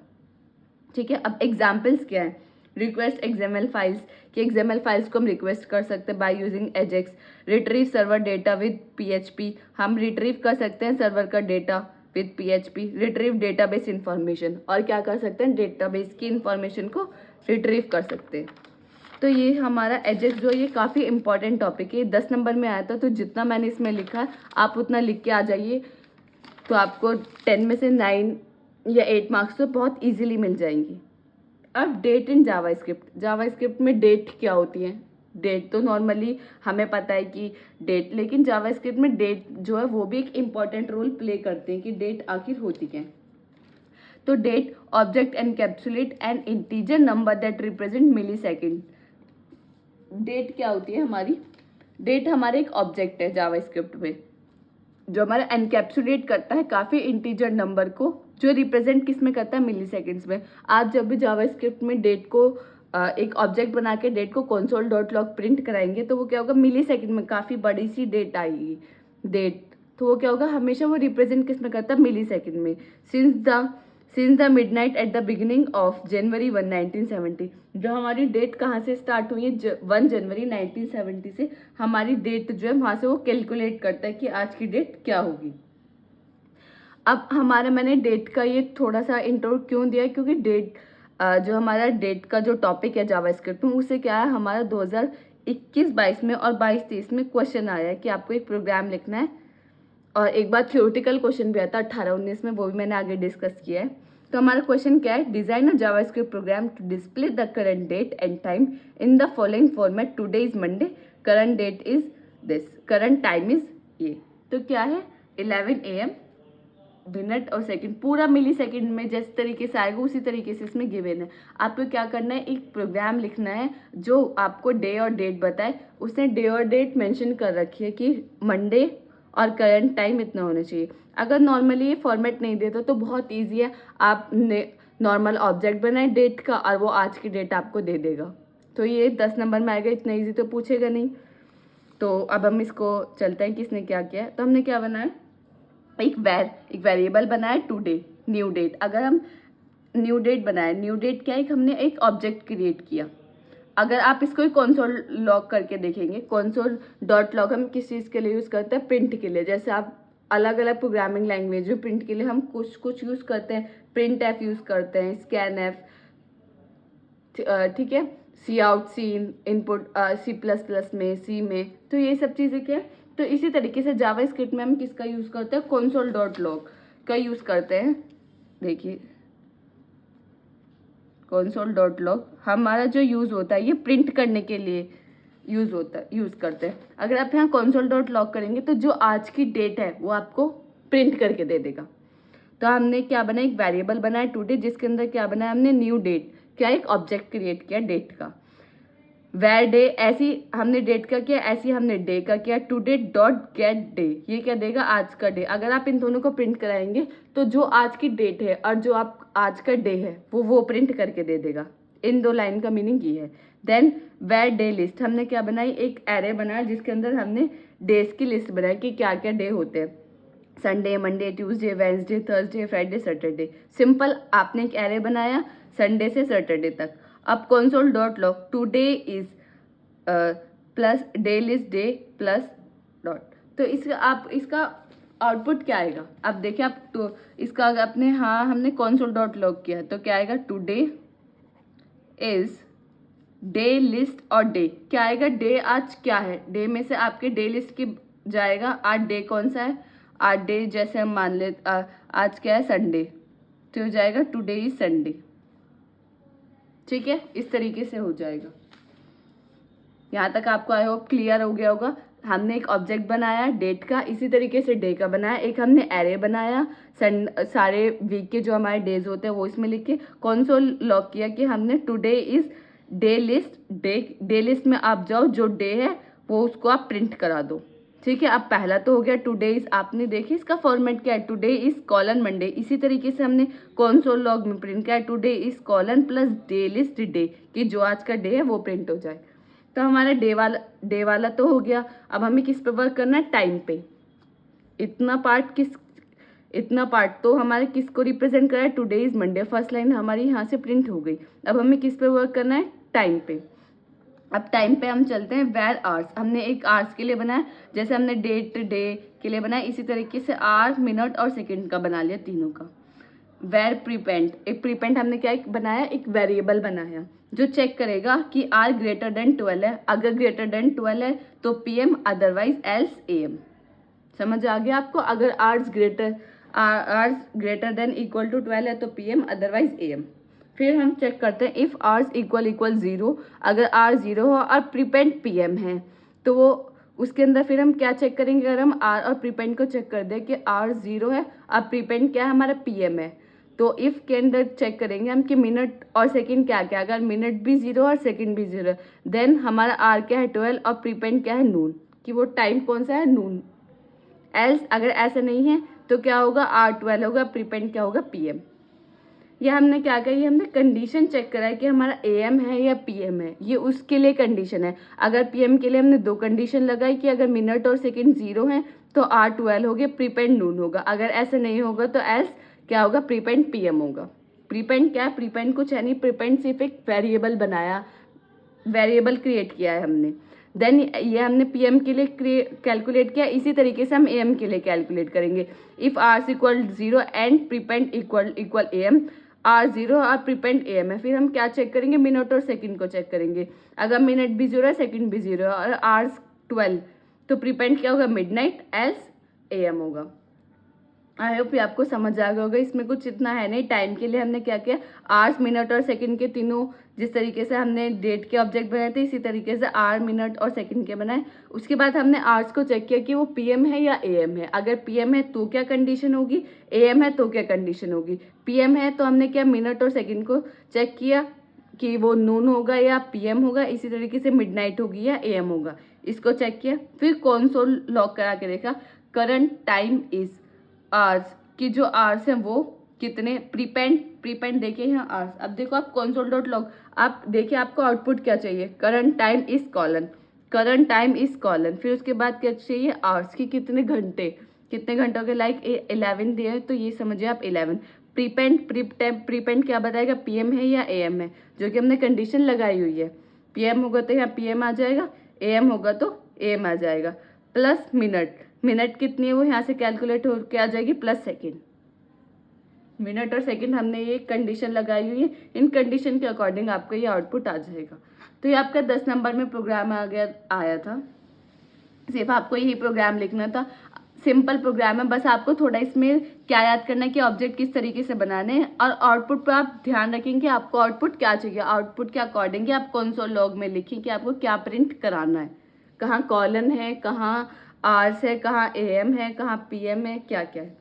ठीक है, अब एग्जाम्पल्स क्या है? रिक्वेस्ट एक्सएमएल फाइल्स, कि एक्सएमएल फाइल्स को हम रिक्वेस्ट कर सकते हैं by using Ajax. Retrieve server data with PHP, हम रिट्रीव कर सकते हैं सर्वर का data with PHP. Retrieve database information, और क्या कर सकते हैं? डेटाबेस की इंफॉर्मेशन को रिट्रीव कर सकते हैं। तो ये हमारा एजेक्स जो ये काफ़ी इंपॉर्टेंट टॉपिक है, 10 नंबर में आया था, तो जितना मैंने इसमें लिखा है आप उतना लिख के आ जाइए, तो आपको 10 में से 9 या 8 मार्क्स तो बहुत इजीली मिल जाएंगी। अब डेट इन जावास्क्रिप्ट, जावास्क्रिप्ट में डेट क्या होती है? डेट तो नॉर्मली हमें पता है कि डेट, लेकिन जावास्क्रिप्ट में डेट जो है वो भी एक इम्पॉर्टेंट रोल प्ले करते हैं कि डेट आखिर होती क्या है। तो date object encapsulate an integer number that represent millisecond. Date क्या होती है हमारी? डेट हमारे एक ऑब्जेक्ट है जावास्क्रिप्ट में जो हमारा एनकैप्सुलेट करता है काफ़ी इंटीजर नंबर को, जो रिप्रेजेंट किस में करता है? मिली सेकेंड्स में। आप जब भी जावास्क्रिप्ट में डेट को एक ऑब्जेक्ट बना के डेट को console.log प्रिंट कराएंगे तो वो क्या होगा? मिली सेकेंड में काफ़ी बड़ी सी डेट आएगी डेट, तो वो क्या होगा? हमेशा वो रिप्रेजेंट किस में करता है? मिली सेकेंड में। Since the midnight at the beginning of January 1 1970, जो हमारी डेट कहाँ से स्टार्ट हुई है? 1 जनवरी 1970 से हमारी डेट जो है वहाँ से वो कैलकुलेट करता है कि आज की डेट क्या होगी। अब हमारा मैंने डेट का ये थोड़ा सा इंट्रो क्यों दिया है? क्योंकि डेट जो हमारा डेट का जो टॉपिक है जावास्क्रिप्ट में, उससे क्या है हमारा 2021-22 में और 22-23 में क्वेश्चन आया है कि आपको एक प्रोग्राम लिखना है, और एक बार थ्योरेटिकल क्वेश्चन भी आता है 18-19 में, वो भी मैंने आगे डिस्कस किया है। तो हमारा क्वेश्चन क्या है? Design a JavaScript program to display the current date and time in the following format. Today is Monday, current date is this, current time is ये। तो क्या है? 11 AM मिनट और सेकंड, पूरा मिली सेकंड में जिस तरीके से आएगा उसी तरीके से इसमें गिवन है। आपको क्या करना है? एक प्रोग्राम लिखना है जो आपको डे और डेट बताए। उसने डे और डेट मेंशन कर रखी है कि मंडे और करंट टाइम इतना होना चाहिए। अगर नॉर्मली ये फॉर्मेट नहीं देता तो बहुत ईजी है, आप नॉर्मल ऑब्जेक्ट बनाए डेट का और वो आज की डेट आपको दे देगा। तो ये 10 नंबर में आएगा, इतना ईजी तो पूछेगा नहीं। तो अब हम इसको चलते हैं किसने क्या किया। तो हमने क्या बनाया? एक वेरिएबल बनाया टुडे, न्यू डेट। अगर हम न्यू डेट बनाए, न्यू डेट क्या है? हमने एक ऑब्जेक्ट क्रिएट किया। अगर आप इसको console लॉग करके देखेंगे, console.log हम किस चीज़ के लिए यूज़ करते हैं? प्रिंट के लिए। जैसे आप अलग अलग प्रोग्रामिंग लैंग्वेज में प्रिंट के लिए हम कुछ यूज़ करते हैं, प्रिंट एफ यूज़ करते हैं, स्कैन एफ, ठीक है, सी आउट, सीन, इनपुट C++ में, सी में। तो ये सब चीज़ें क्या है? तो इसी तरीके से जावास्क्रिप्ट में हम किसका यूज़ करते हैं? console.log का यूज़ करते हैं। देखिए console.log हमारा जो यूज़ होता है ये प्रिंट करने के लिए यूज़ करते हैं। अगर आप यहाँ console.log करेंगे तो जो आज की डेट है वो आपको प्रिंट करके दे देगा। तो हमने क्या बनाया? एक वेरिएबल बनाया टुडे, जिसके अंदर क्या बनाया हमने? New date. क्या? एक ऑब्जेक्ट क्रिएट किया डेट का। वेर डे, ऐसी हमने डेट का किया, ऐसी हमने डे का किया। टुडे डॉट गेट डे, ये क्या देगा? आज का डे। अगर आप इन दोनों को प्रिंट कराएंगे तो जो आज की डेट है और जो आप आज का डे है वो प्रिंट करके दे देगा। इन दो लाइन का मीनिंग ये है। देन वेर डे लिस्ट, हमने क्या बनाई? एक एरे बनाया जिसके अंदर हमने डेज की लिस्ट बनाई कि क्या क्या डे होते हैं। Sunday, Monday, Tuesday, Wednesday, Thursday, Friday, Saturday. Simple, आपने एक एरे बनाया संडे से सैटरडे तक। अब console.log today is plus day list debt plus तो इसका आउटपुट क्या आएगा? अब देखिए आप तो इसका अपने हमने कंसोल डॉट लॉग किया है तो क्या आएगा? टुडे इज डे लिस्ट और डे क्या आएगा? डे आज क्या है, डे में से आपके डे लिस्ट की जाएगा। आज डे कौन सा है? आज डे जैसे हम मान ले आज क्या है? संडे, तो हो जाएगा टुडे इज संडे। ठीक है, इस तरीके से हो जाएगा। यहाँ तक आपको आई होप क्लियर हो गया होगा। हमने एक ऑब्जेक्ट बनाया डेट का, इसी तरीके से डे का बनाया। एक हमने एरे बनाया सारे वीक के जो हमारे डेज होते हैं वो इसमें लिख के कंसोल लॉग किया कि हमने today is day list. Day list में आप जाओ, जो डे है वो उसको आप प्रिंट करा दो। ठीक है, अब पहला तो हो गया टुडे इज, आपने देखिए इसका फॉर्मेट क्या है, टुडे इज कॉलन मंडे। इसी तरीके से हमने कंसोल लॉग में प्रिंट किया है today is colon plus day list day, कि जो आज का डे है वो प्रिंट हो जाए। तो हमारा डे वाला तो हो गया। अब हमें किस पे वर्क करना है? टाइम पे। इतना पार्ट तो हमारे किसको रिप्रेजेंट करा है? Today is Monday. First line हमारी यहाँ से प्रिंट हो गई। अब हमें किस पे वर्क करना है? टाइम पे। अब टाइम पे हम चलते हैं वेर आवर्स। हमने एक आवर्स के लिए बनाया, जैसे हमने डेट डे के लिए बनाया, इसी तरीके से आवर मिनट और सेकंड का बना लिया तीनों का। वेर प्रीपेंड, एक प्रीपेंड हमने क्या बनाया? एक वेरिएबल बनाया जो चेक करेगा कि आर ग्रेटर देन 12 है। अगर ग्रेटर देन 12 है तो पीएम, अदरवाइज एल्स एएम। समझ आ गया आपको? अगर hours greater than equal to 12 है तो पीएम, अदरवाइज एएम। फिर हम चेक करते हैं इफ आर्स इक्वल 0। अगर आर 0 हो और प्रीपेंड पीएम है तो वो उसके अंदर फिर हम क्या चेक करेंगे? अगर हम आर और प्रीपेंड को चेक कर दें कि आर 0 है और प्रीपेंड क्या है? हमारा पीएम है, तो इफ के अंदर चेक करेंगे हम कि मिनट और सेकंड क्या क्या। अगर मिनट भी 0 और सेकंड भी 0 देन हमारा आर क्या है? 12 और प्रीपेंड क्या है? नून, कि वो टाइम कौन सा है? नून। एल्स अगर ऐसा नहीं है तो क्या होगा? आर 12 होगा, प्रीपेंड क्या होगा? पीएम। ये हमने क्या किया? ये हमने कंडीशन चेक करा है कि हमारा एएम है या पीएम है। ये उसके लिए कंडीशन है। अगर पीएम के लिए हमने 2 कंडीशन लगाई कि अगर मिनट और सेकंड 0 है तो आर 12 हो गया, प्रीपेंड नून होगा। अगर ऐसा नहीं होगा तो एल्स क्या होगा? प्रीपेंड पीएम होगा। प्रीपेंड क्या है? प्रीपेंड कुछ है नहीं, प्रीपेंड सिर्फ एक वेरिएबल बनाया, वेरिएबल क्रिएट किया है हमने। देन ये हमने पीएम के लिए कैलकुलेट किया, इसी तरीके से हम एएम के लिए कैलकुलेट करेंगे। If R's equal 0 and prepend equal AM, R 0 और प्रीपेंड एएम है। फिर हम क्या चेक करेंगे? मिनट और सेकंड को चेक करेंगे। अगर मिनट भी 0 है, सेकंड भी 0 है और आर्स 12 तो प्रीपेंड क्या होगा? मिडनाइट, एल्स एएम होगा। आई होप ये आपको समझ आ गया होगा। इसमें कुछ इतना है नहीं। टाइम के लिए हमने क्या किया? आवर्स, मिनट और सेकंड के तीनों, जिस तरीके से हमने डेट के ऑब्जेक्ट बनाए थे इसी तरीके से आवर, मिनट और सेकंड के बनाए। उसके बाद हमने आवर्स को चेक किया कि वो पीएम है या एएम है। अगर पीएम है तो क्या कंडीशन होगी, एएम है तो क्या कंडीशन होगी। पीएम है तो हमने क्या? मिनट और सेकंड को चेक किया कि वो नून होगा या पीएम होगा। इसी तरीके से मिडनाइट होगी या एएम होगा, इसको चेक किया। फिर कंसोल लॉग करा के देखा करंट टाइम इज आवर्स, कि जो आवर्स हैं वो कितने। प्रीपेंड देखिए यहाँ आवर्स। अब देखो आप कंसोल डॉट लॉग, आप देखिए आपको आउटपुट क्या चाहिए? Current time is colon, current time is colon. फिर उसके बाद क्या चाहिए? आवर्स की कितने घंटों के, लाइक 11 दिए तो ये समझिए आप 11। प्रीपेंड क्या बताएगा? पीएम है या एएम है, जो कि हमने कंडीशन लगाई हुई है। पीएम होगा तो यहाँ पीएम आ जाएगा, एएम होगा तो एएम आ जाएगा। प्लस मिनट कितनी है वो यहाँ से कैलकुलेट होकर आ जाएगी, प्लस सेकंड। मिनट और सेकंड हमने ये कंडीशन लगाई हुई है, इन कंडीशन के अकॉर्डिंग आपका ये आउटपुट आ जाएगा। तो ये आपका 10 नंबर में प्रोग्राम आया था। सिर्फ आपको यही प्रोग्राम लिखना था, सिंपल प्रोग्राम है। बस आपको थोड़ा इसमें क्या याद करना है कि ऑब्जेक्ट किस तरीके से बनाने हैं, और आउटपुट पर आप ध्यान रखें कि आपको आउटपुट क्या चाहिए। आउटपुट के अकॉर्डिंग आप कंसोल लॉग में लिखें कि आपको क्या प्रिंट कराना है, कहाँ कॉलन है, कहाँ आवर्स है, कहाँ एएम है, कहाँ पीएम है, क्या क्या है।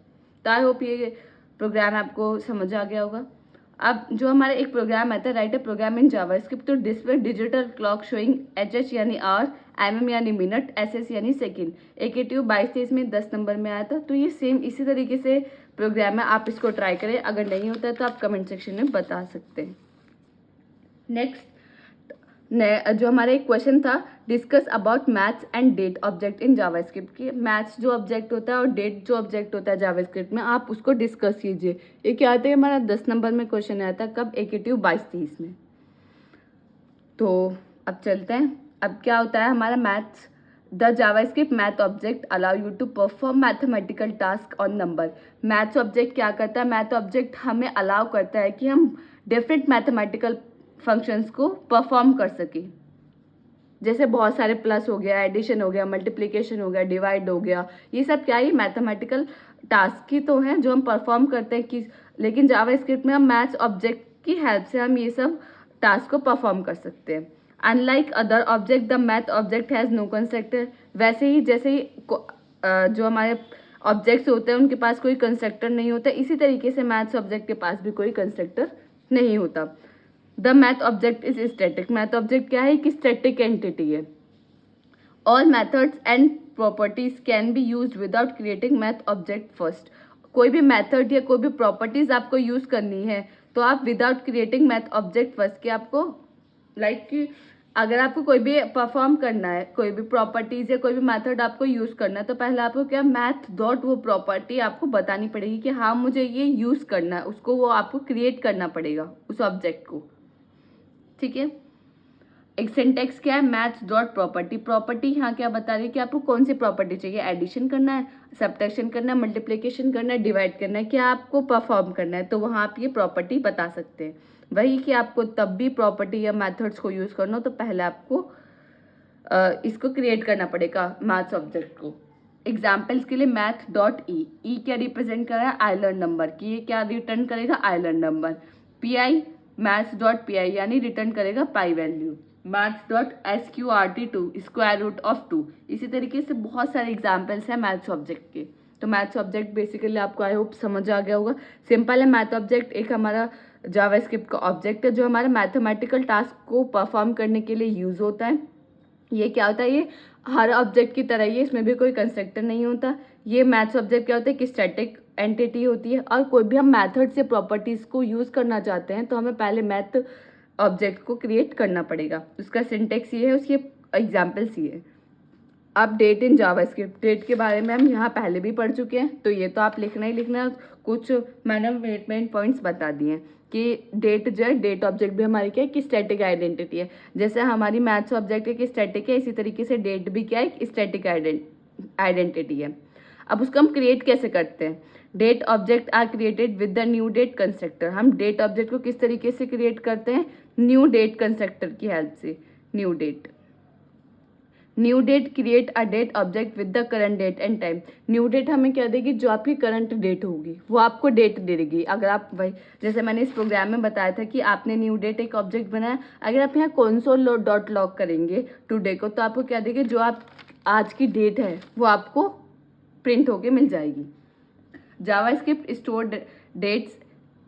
तो आई होप ये प्रोग्राम आपको समझ आ गया होगा। अब जो हमारा एक प्रोग्राम आता है, write a program in JavaScript to display digital clock showing HH यानी आवर, एमएम यानी मिनट, एसएस यानी सेकंड। AKTU 22-23 में 10 नंबर में आया था। तो ये सेम इसी तरीके से प्रोग्राम है, आप इसको ट्राई करें। अगर नहीं होता है तो आप कमेंट सेक्शन में बता सकते हैं। नेक्स्ट जो हमारा एक क्वेश्चन था, discuss about maths and date object in JavaScript की। मैथ्स जो ऑब्जेक्ट होता है और डेट जो ऑब्जेक्ट होता है जावास्क्रिप्ट में, आप उसको डिस्कस कीजिए। ये क्या आता है? हमारा 10 नंबर में क्वेश्चन आया था, कब? AKTU 22-23 में। तो अब चलते हैं। अब क्या होता है हमारा maths the JavaScript math object allow you to perform mathematical task on number. Maths object क्या करता है? मैथ ऑब्जेक्ट हमें अलाउ करता है कि हम डिफरेंट मैथमेटिकल फंक्शंस को परफॉर्म कर सकें। जैसे बहुत सारे प्लस हो गया, एडिशन हो गया, मल्टीप्लिकेशन हो गया, डिवाइड हो गया, ये सब क्या है? मैथमेटिकल टास्क ही तो हैं जो हम परफॉर्म करते हैं कि, लेकिन जावास्क्रिप्ट में हम मैथ्स ऑब्जेक्ट की हेल्प से हम ये सब टास्क को परफॉर्म कर सकते हैं। Unlike other object the math object has no constructor. वैसे ही जैसे ही जो हमारे ऑब्जेक्ट्स होते हैं उनके पास कोई कंस्ट्रक्टर नहीं होता, इसी तरीके से मैथ्स ऑब्जेक्ट के पास भी कोई कंस्ट्रक्टर नहीं होता। The math object is static. Math object क्या है? कि स्टैटिक एंटिटी है। All methods and properties can be use without creating math object first. कोई भी मेथड या कोई भी प्रॉपर्टीज आपको यूज करनी है तो आप without creating math object first, कि आपको कि अगर आपको कोई भी परफॉर्म करना है, कोई भी प्रॉपर्टीज या कोई भी मेथड आपको यूज करना है, तो पहले आपको क्या मैथ डॉट वो प्रॉपर्टी आपको बतानी पड़ेगी कि हाँ मुझे ये यूज करना है, उसको वो आपको क्रिएट करना पड़ेगा उस ऑब्जेक्ट को। ठीक है। एक सिंटेक्स क्या है? Maths dot property. प्रॉपर्टी यहाँ क्या बता रही है कि आपको कौन सी प्रॉपर्टी चाहिए, एडिशन करना है, सब्ट्रैक्शन करना है, मल्टीप्लिकेशन करना है, डिवाइड करना है, क्या आपको परफॉर्म करना है, तो वहाँ आप ये प्रॉपर्टी बता सकते हैं। वही कि आपको तब भी प्रॉपर्टी या मेथड्स को यूज करना हो तो पहले आपको इसको क्रिएट करना पड़ेगा मैथ्स ऑब्जेक्ट को। एग्जाम्पल्स के लिए मैथ डॉट ई क्या रिप्रेजेंट कर रहा है? आइलैंड नंबर, कि ये क्या रिटर्न करेगा? आइलैंड नंबर। P I maths dot P I यानी रिटर्न करेगा pi value. Maths dot SQRT2 square root of 2। इसी तरीके से बहुत सारे एग्जाम्पल्स हैं मैथ्स ऑब्जेक्ट के। तो मैथ्स ऑब्जेक्ट बेसिकली आपको आई होप समझ आ गया होगा। सिंपल है, मैथ ऑब्जेक्ट एक हमारा जावास्क्रिप्ट का ऑब्जेक्ट है जो हमारे मैथमेटिकल टास्क को परफॉर्म करने के लिए यूज होता है। ये क्या होता है? ये हर ऑब्जेक्ट की तरह ही है, इसमें भी कोई कंस्ट्रक्टर नहीं होता। ये मैथ्स ऑब्जेक्ट क्या होता है कि स्टैटिक एंटिटी होती है, और कोई भी हम मैथड से प्रॉपर्टीज को यूज करना चाहते हैं तो हमें पहले मैथ ऑब्जेक्ट को क्रिएट करना पड़ेगा। उसका सिंटेक्स ये है, उसके एग्जाम्पल्स ये है। अब डेट इन जावास्क्रिप्ट, डेट के बारे में हम यहाँ पहले भी पढ़ चुके हैं, तो ये तो आप लिखना ही लिखना। कुछ मैंने मेन पॉइंट्स बता दिए हैं कि डेट जो है, डेट ऑब्जेक्ट भी हमारी क्या है कि स्टैटिक आइडेंटिटी है। जैसे हमारी मैथ्स ऑब्जेक्ट है कि स्टैटिक है, इसी तरीके से डेट भी क्या है? स्टैटिक आइडेंटिटी है। अब उसको हम क्रिएट कैसे करते हैं? Date object are created with the new date constructor. हम डेट ऑब्जेक्ट को किस तरीके से क्रिएट करते हैं? न्यू डेट कंस्ट्रक्टर की हेल्प से। New date create a date object with the current date and time. New date हमें क्या देगी? जो आपकी करंट डेट होगी वो आपको डेट दे देगी। अगर आप वही, जैसे मैंने इस प्रोग्राम में बताया था कि आपने न्यू डेट एक ऑब्जेक्ट बनाया, अगर आप यहाँ कंसोल डॉट लॉग करेंगे टुडे को, तो आपको क्या देगी? जो आप आज की डेट है वो आपको प्रिंट होके मिल जाएगी। JavaScript store dates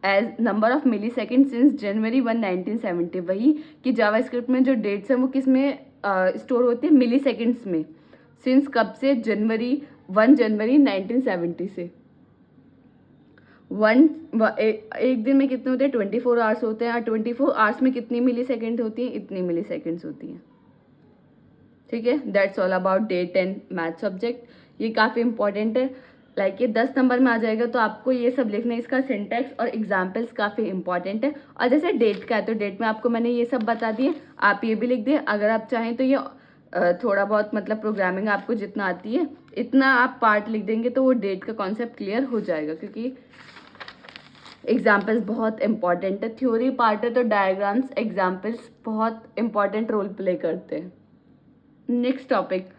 as number of millisecond since January 1, 1970। वही कि जावास्क्रिप्ट में जो डेट्स हैं वो किस में स्टोर होती है? मिली सेकेंड्स में। सिंस कब से? 1 जनवरी 1970 से। एक दिन में कितने होते हैं? 24 आवर्स होते हैं, और 24 आवर्स में कितनी मिली सेकेंड होती है? इतनी मिली सेकेंड्स होती हैं। ठीक है, that's all about date and maths object. ये काफ़ी इंपॉर्टेंट है, ये 10 नंबर में आ जाएगा, तो आपको ये सब लिखना है। इसका सिंटैक्स और एग्जाम्पल्स काफ़ी इंपॉर्टेंट है। और जैसे डेट का है तो डेट में आपको मैंने ये सब बता दिए, आप ये भी लिख दिए। अगर आप चाहें तो ये थोड़ा बहुत प्रोग्रामिंग आपको जितना आती है इतना आप पार्ट लिख देंगे तो वो डेट का कॉन्सेप्ट क्लियर हो जाएगा, क्योंकि एग्जाम्पल्स बहुत इंपॉर्टेंट है। थ्योरी पार्ट है तो डायग्राम्स, एग्जाम्पल्स बहुत इंपॉर्टेंट रोल प्ले करते हैं। नेक्स्ट टॉपिक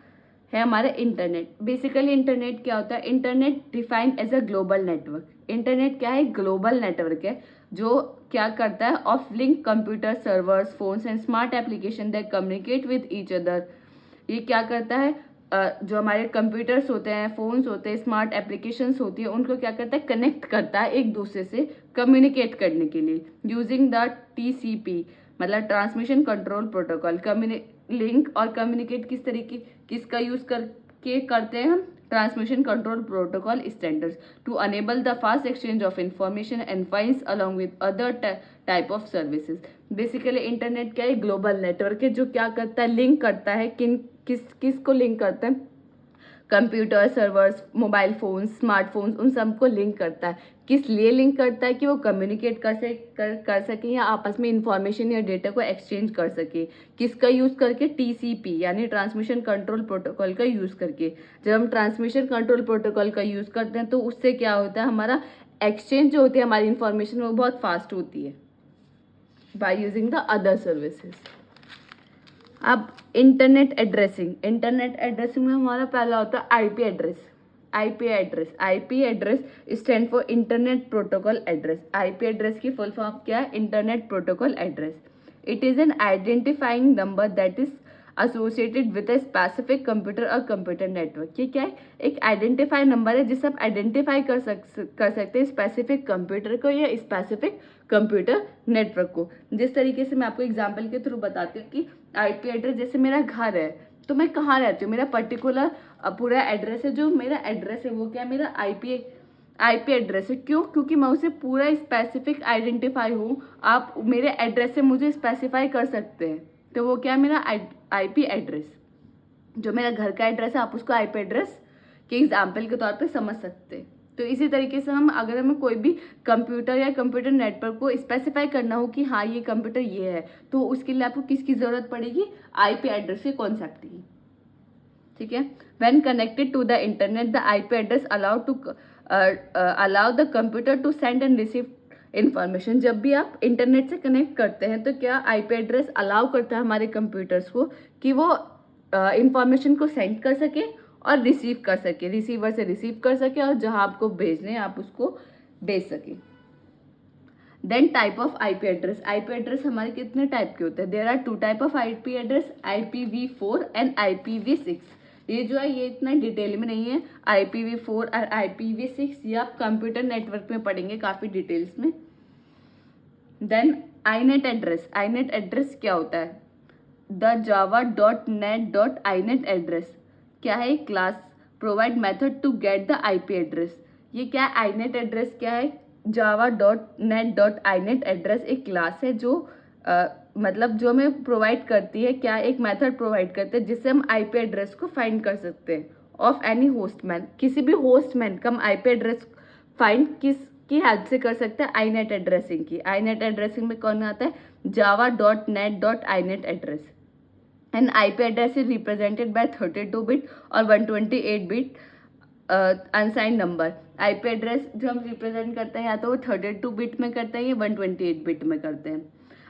है हमारा इंटरनेट। बेसिकली इंटरनेट क्या होता है? Internet defined as a global network. Internet क्या है? ग्लोबल नेटवर्क है जो क्या करता है? Of link computer, servers, phones and smart application that communicate with each other. ये क्या करता है? जो हमारे कंप्यूटर्स होते हैं, फोन्स होते हैं, स्मार्ट एप्लीकेशंस होती है, उनको क्या करता है? कनेक्ट करता है एक दूसरे से कम्युनिकेट करने के लिए using the TCP, transmission control protocol. Link और कम्युनिकेट किसका यूज करके करते हैं हम? Transmission control protocol standards to enable the fast exchange of information and files along with other type of services. Basically internet क्या है? ग्लोबल नेटवर्क है जो क्या करता है? लिंक करता है। किसको लिंक करता है? Computer, servers, mobile phones, smartphones, उन सबको लिंक करता है। किस लिए लिंक करता है? कि वो कम्युनिकेट कर सकें या आपस में इंफॉर्मेशन या डेटा को एक्सचेंज कर सके। किसका यूज़ करके? टीसीपी यानी ट्रांसमिशन कंट्रोल प्रोटोकॉल का यूज़ करके। जब हम ट्रांसमिशन कंट्रोल प्रोटोकॉल का यूज़ करते हैं तो उससे क्या होता है, हमारा एक्सचेंज जो होती है हमारी इंफॉर्मेशन वो बहुत फास्ट होती है by using the other services. अब इंटरनेट एड्रेसिंग में हमारा पहला होता है IP address stand for internet protocol address. IP address की फुल फॉर्म क्या है? Internet protocol address. It is an identifying number that is associated with a specific computer और कंप्यूटर नेटवर्क। ये क्या है? एक आइडेंटिफाई नंबर है जिससे आप आइडेंटिफाई कर सकते हैं स्पेसिफिक कंप्यूटर को या स्पेसिफिक कंप्यूटर नेटवर्क को। जिस तरीके से मैं आपको एग्जांपल के थ्रू बताती हूँ कि आईपी एड्रेस, जैसे मेरा घर है तो मैं कहाँ रहती हूँ, मेरा पर्टिकुलर पूरा एड्रेस है, जो मेरा एड्रेस है वो क्या है? मेरा आईपी एड्रेस है। क्यों? क्योंकि मैं उसे पूरा स्पेसिफिक आइडेंटिफाई हूँ। आप मेरे एड्रेस से मुझे स्पेसिफाई कर सकते हैं, तो वो क्या है? मेरा आईपी एड्रेस। जो मेरा घर का एड्रेस है आप उसको आईपी एड्रेस के एग्जाम्पल के तौर पे समझ सकते हैं। तो इसी तरीके से अगर हमें कोई भी कंप्यूटर या कंप्यूटर नेटवर्क को स्पेसिफाई करना हो कि हाँ ये कंप्यूटर ये है, तो उसके लिए आपको किसकी जरूरत पड़ेगी? आईपी एड्रेस के कॉन्सेप्ट की। ठीक है। When connected to the internet the IP address allow the computer to send and receive information. जब भी आप इंटरनेट से कनेक्ट करते हैं तो क्या आईपी एड्रेस अलाउ करता है हमारे कंप्यूटर्स को कि वो इंफॉर्मेशन को सेंड कर सके और रिसीव कर सके, रिसीवर से रिसीव कर सके, और जहां आपको भेजने हैं आप उसको भेज सके। Then type of IP address हमारे कितने टाइप के होते हैं? There are 2 type of IP address, IPv4 and IPv6। ये जो है ये इतना डिटेल में नहीं है। IPv4 और IPv6 ये आप कंप्यूटर नेटवर्क में पढ़ेंगे काफी डिटेल्स में। देन आईनेट एड्रेस क्या होता है? द java.net.inet एड्रेस क्या है? Class provide method to get the IP address. ये क्या है? आईनेट एड्रेस क्या है? java.net.inet एड्रेस एक क्लास है जो मतलब जो हमें प्रोवाइड करती है, क्या एक मेथड प्रोवाइड करते हैं जिससे हम आईपी एड्रेस को फाइंड कर सकते हैं ऑफ एनी होस्टमैन। किसी भी होस्टमैन का हम आईपी एड्रेस फाइंड किसकी हेल्प से कर सकते हैं? आईनेट एड्रेसिंग की। आईनेट एड्रेसिंग में कौन आता है? java.net.inet address. And IP address is represented by 32 bit और 128 bit unsigned number. IP address जो हम रिप्रेजेंट करते हैं या तो वो 32 बिट में करते हैं या 128 बिट में करते हैं।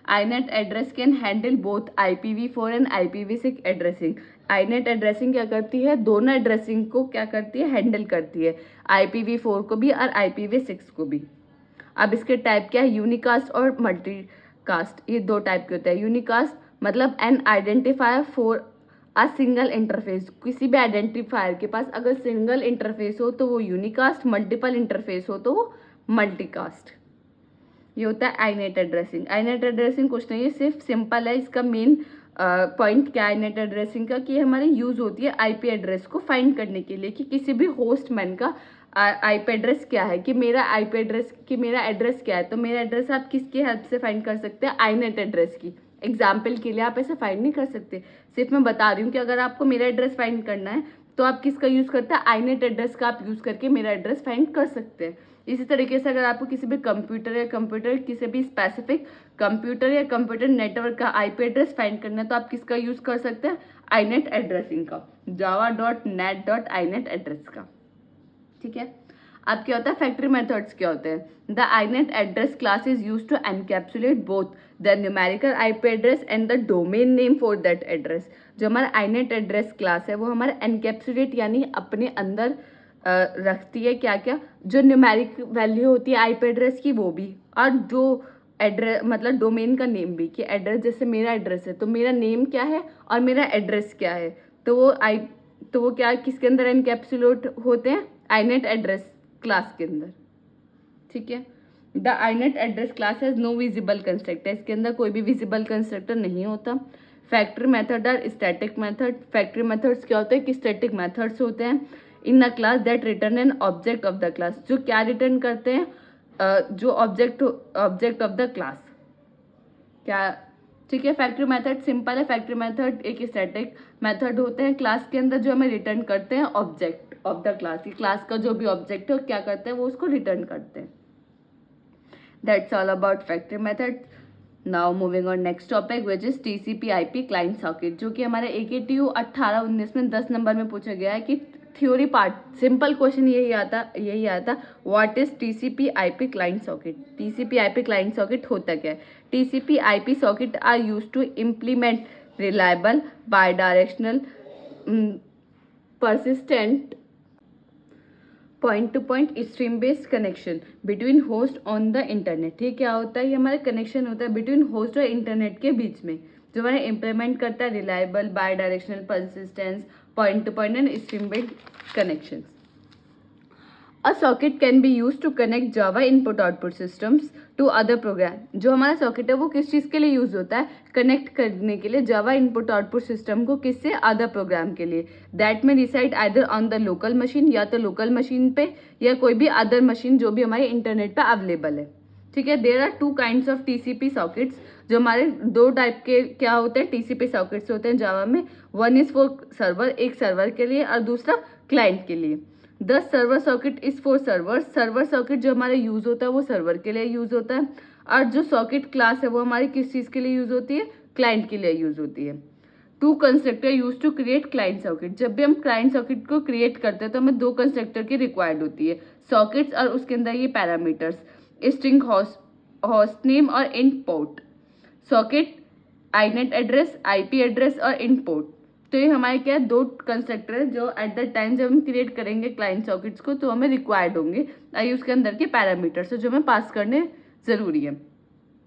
Inet address can handle both IPv4 and IPv6 addressing. Inet addressing क्या करती है? दोनों एड्रेसिंग को क्या करती है? हैंडल करती है, IPv4 को भी और IPv6 को भी। अब इसके टाइप क्या है? यूनिकास्ट और मल्टीकास्ट, ये 2 टाइप के होते हैं। यूनिकास्ट मतलब N identifier for a single interface. किसी भी आइडेंटिफायर के पास अगर सिंगल इंटरफेस हो तो वो यूनिकास्ट, मल्टीपल इंटरफेस हो तो वो मल्टीकास्ट। ये होता है आईनेट एड्रेसिंग। आईनेट एड्रेसिंग कुछ नहीं है, सिर्फ सिंपल है। इसका मेन पॉइंट क्या है आईनेट एड्रेसिंग का? कि हमारी यूज होती है आईपी एड्रेस को फाइंड करने के लिए कि किसी भी होस्टमैन का आईपी एड्रेस क्या है, कि मेरा आईपी एड्रेस, कि मेरा एड्रेस क्या है। तो मेरा एड्रेस आप किसकी हेल्प से फाइंड कर सकते हैं? आईनेट एड्रेस की। एग्जाम्पल के लिए आप ऐसे फाइंड नहीं कर सकते, सिर्फ मैं बता रही हूँ कि अगर आपको मेरा एड्रेस फाइंड करना है तो आप किसका यूज करते हैं? आईनेट एड्रेस का आप यूज करके मेरा एड्रेस फाइंड कर सकते हैं। इसी तरीके से अगर आपको किसी भी किसी भी स्पेसिफिक कंप्यूटर या कंप्यूटर नेटवर्क का आईपी एड्रेस फाइंड करना है तो आप किसका यूज कर सकते हैं? आईनेट एड्रेसिंग का, java.net.inet एड्रेस का। ठीक है। अब क्या होता है? फैक्ट्री मेथड्स क्या होते हैं? The inet address class is use to encapsulate both the numerical IP address and the domain name for that address. जो हमारा आईनेट एड्रेस क्लास है वो हमारा एनकैप्सुलेट यानी अपने अंदर रखती है क्या क्या? जो न्यूमेरिक वैल्यू होती है आईपी एड्रेस की वो भी, और जो एड्रेस मतलब डोमेन का नेम भी, कि एड्रेस जैसे मेरा एड्रेस है तो मेरा नेम क्या है और मेरा एड्रेस क्या है, तो वो क्या किसके अंदर एनकैप्सुलेट होते हैं? आईनेट एड्रेस क्लास के अंदर। ठीक है। The inet address class has no visible constructor. इसके अंदर कोई भी विजिबल कंस्ट्रक्टर नहीं होता। Factory method are static method. Factory methods क्या होते हैं? कि स्टैटिक मेथड्स होते हैं in a class that return an object of the class. जो क्या रिटर्न करते हैं? जो ऑब्जेक्ट ऑफ द क्लास। क्या ठीक है। फैक्ट्री मेथड सिंपल है। फैक्ट्री मेथड एक स्टैटिक मेथड होते हैं क्लास के अंदर जो हमें रिटर्न करते हैं ऑब्जेक्ट ऑफ द क्लास। की क्लास का जो भी ऑब्जेक्ट है वो क्या करते हैं, वो उसको रिटर्न करते हैं। That's all about factory method. Now moving on next topic which is TCP/IP client socket, जो कि हमारे AKTU 18-19 में 10 नंबर में पूछा गया है कि थ्योरी पार्ट सिंपल क्वेश्चन यही आता what is TCP/IP client socket. TCP/IP client socket होता क्या है। TCP/IP socket are used to implement reliable bidirectional persistent point to point stream based connection between host on the internet. ठीक क्या होता है, ये हमारा कनेक्शन होता है बिटवीन होस्ट और इंटरनेट के बीच में, जो हमारे इम्प्लीमेंट करता है reliable bidirectional persistence point to point and stream based connection. A socket can be use to connect Java input output systems to other program. जो हमारा सॉकेट है वो किस चीज़ के लिए यूज होता है, कनेक्ट करने के लिए जावा इनपुट आउटपुट सिस्टम को किससे, अदर प्रोग्राम के लिए। दैट में reside either on the local machine, या तो लोकल मशीन पे या कोई भी अदर मशीन जो भी हमारे इंटरनेट पे अवेलेबल है। ठीक है। There are 2 kinds of TCP sockets, जो हमारे 2 टाइप के क्या होते हैं TCP सॉकेट्स होते हैं जावा में। वन इज फॉर सर्वर, एक सर्वर के लिए, और दूसरा क्लाइंट के लिए। The server socket is for server, server socket जो हमारा यूज होता है वो सर्वर के लिए यूज होता है, और जो सॉकेट क्लास है वो हमारी किस चीज के लिए यूज होती है, क्लाइंट के लिए यूज होती है। 2 constructor use to create client socket. जब भी हम क्लाइंट सॉकेट को क्रिएट करते हैं तो हमें 2 कंस्ट्रक्टर की रिक्वायर्ड होती है, सॉकेट्स और उसके अंदर ये पैरामीटर्स, स्ट्रिंग होस्ट नेम और int port. Socket inet address, IP address और इंट पोर्ट। तो ये हमारे क्या है, 2 कंस्ट्रक्टर है जो एट द टाइम जब हम क्रिएट करेंगे क्लाइंट सॉकेट्स को तो हमें रिक्वायर्ड होंगे, आई उसके अंदर के पैरामीटर्स जो हमें पास करने जरूरी है।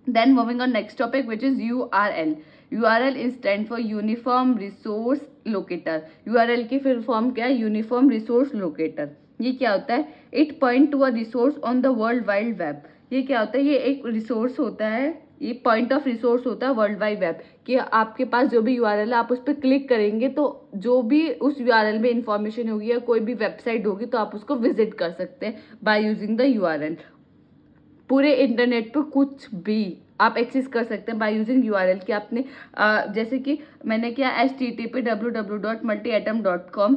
Then moving on next topic which is URL। URL is stand for uniform resource locator. URL की फिर फॉर्म क्या है, यूनिफॉर्म रिसोर्स लोकेटर। ये क्या होता है, it point to a resource on the World Wide Web. ये क्या होता है, ये एक रिसोर्स होता है, ये पॉइंट ऑफ रिसोर्स होता है वर्ल्ड वाइड वेब, कि आपके पास जो भी URL है आप उस पर क्लिक करेंगे तो जो भी उस URL में इंफॉर्मेशन होगी या कोई भी वेबसाइट होगी तो आप उसको विजिट कर सकते हैं बाय यूजिंग द URL। पूरे इंटरनेट पर कुछ भी आप एक्सेस कर सकते हैं बाय यूजिंग URL। कि आपने जैसे कि मैंने किया http www.multiatom.com,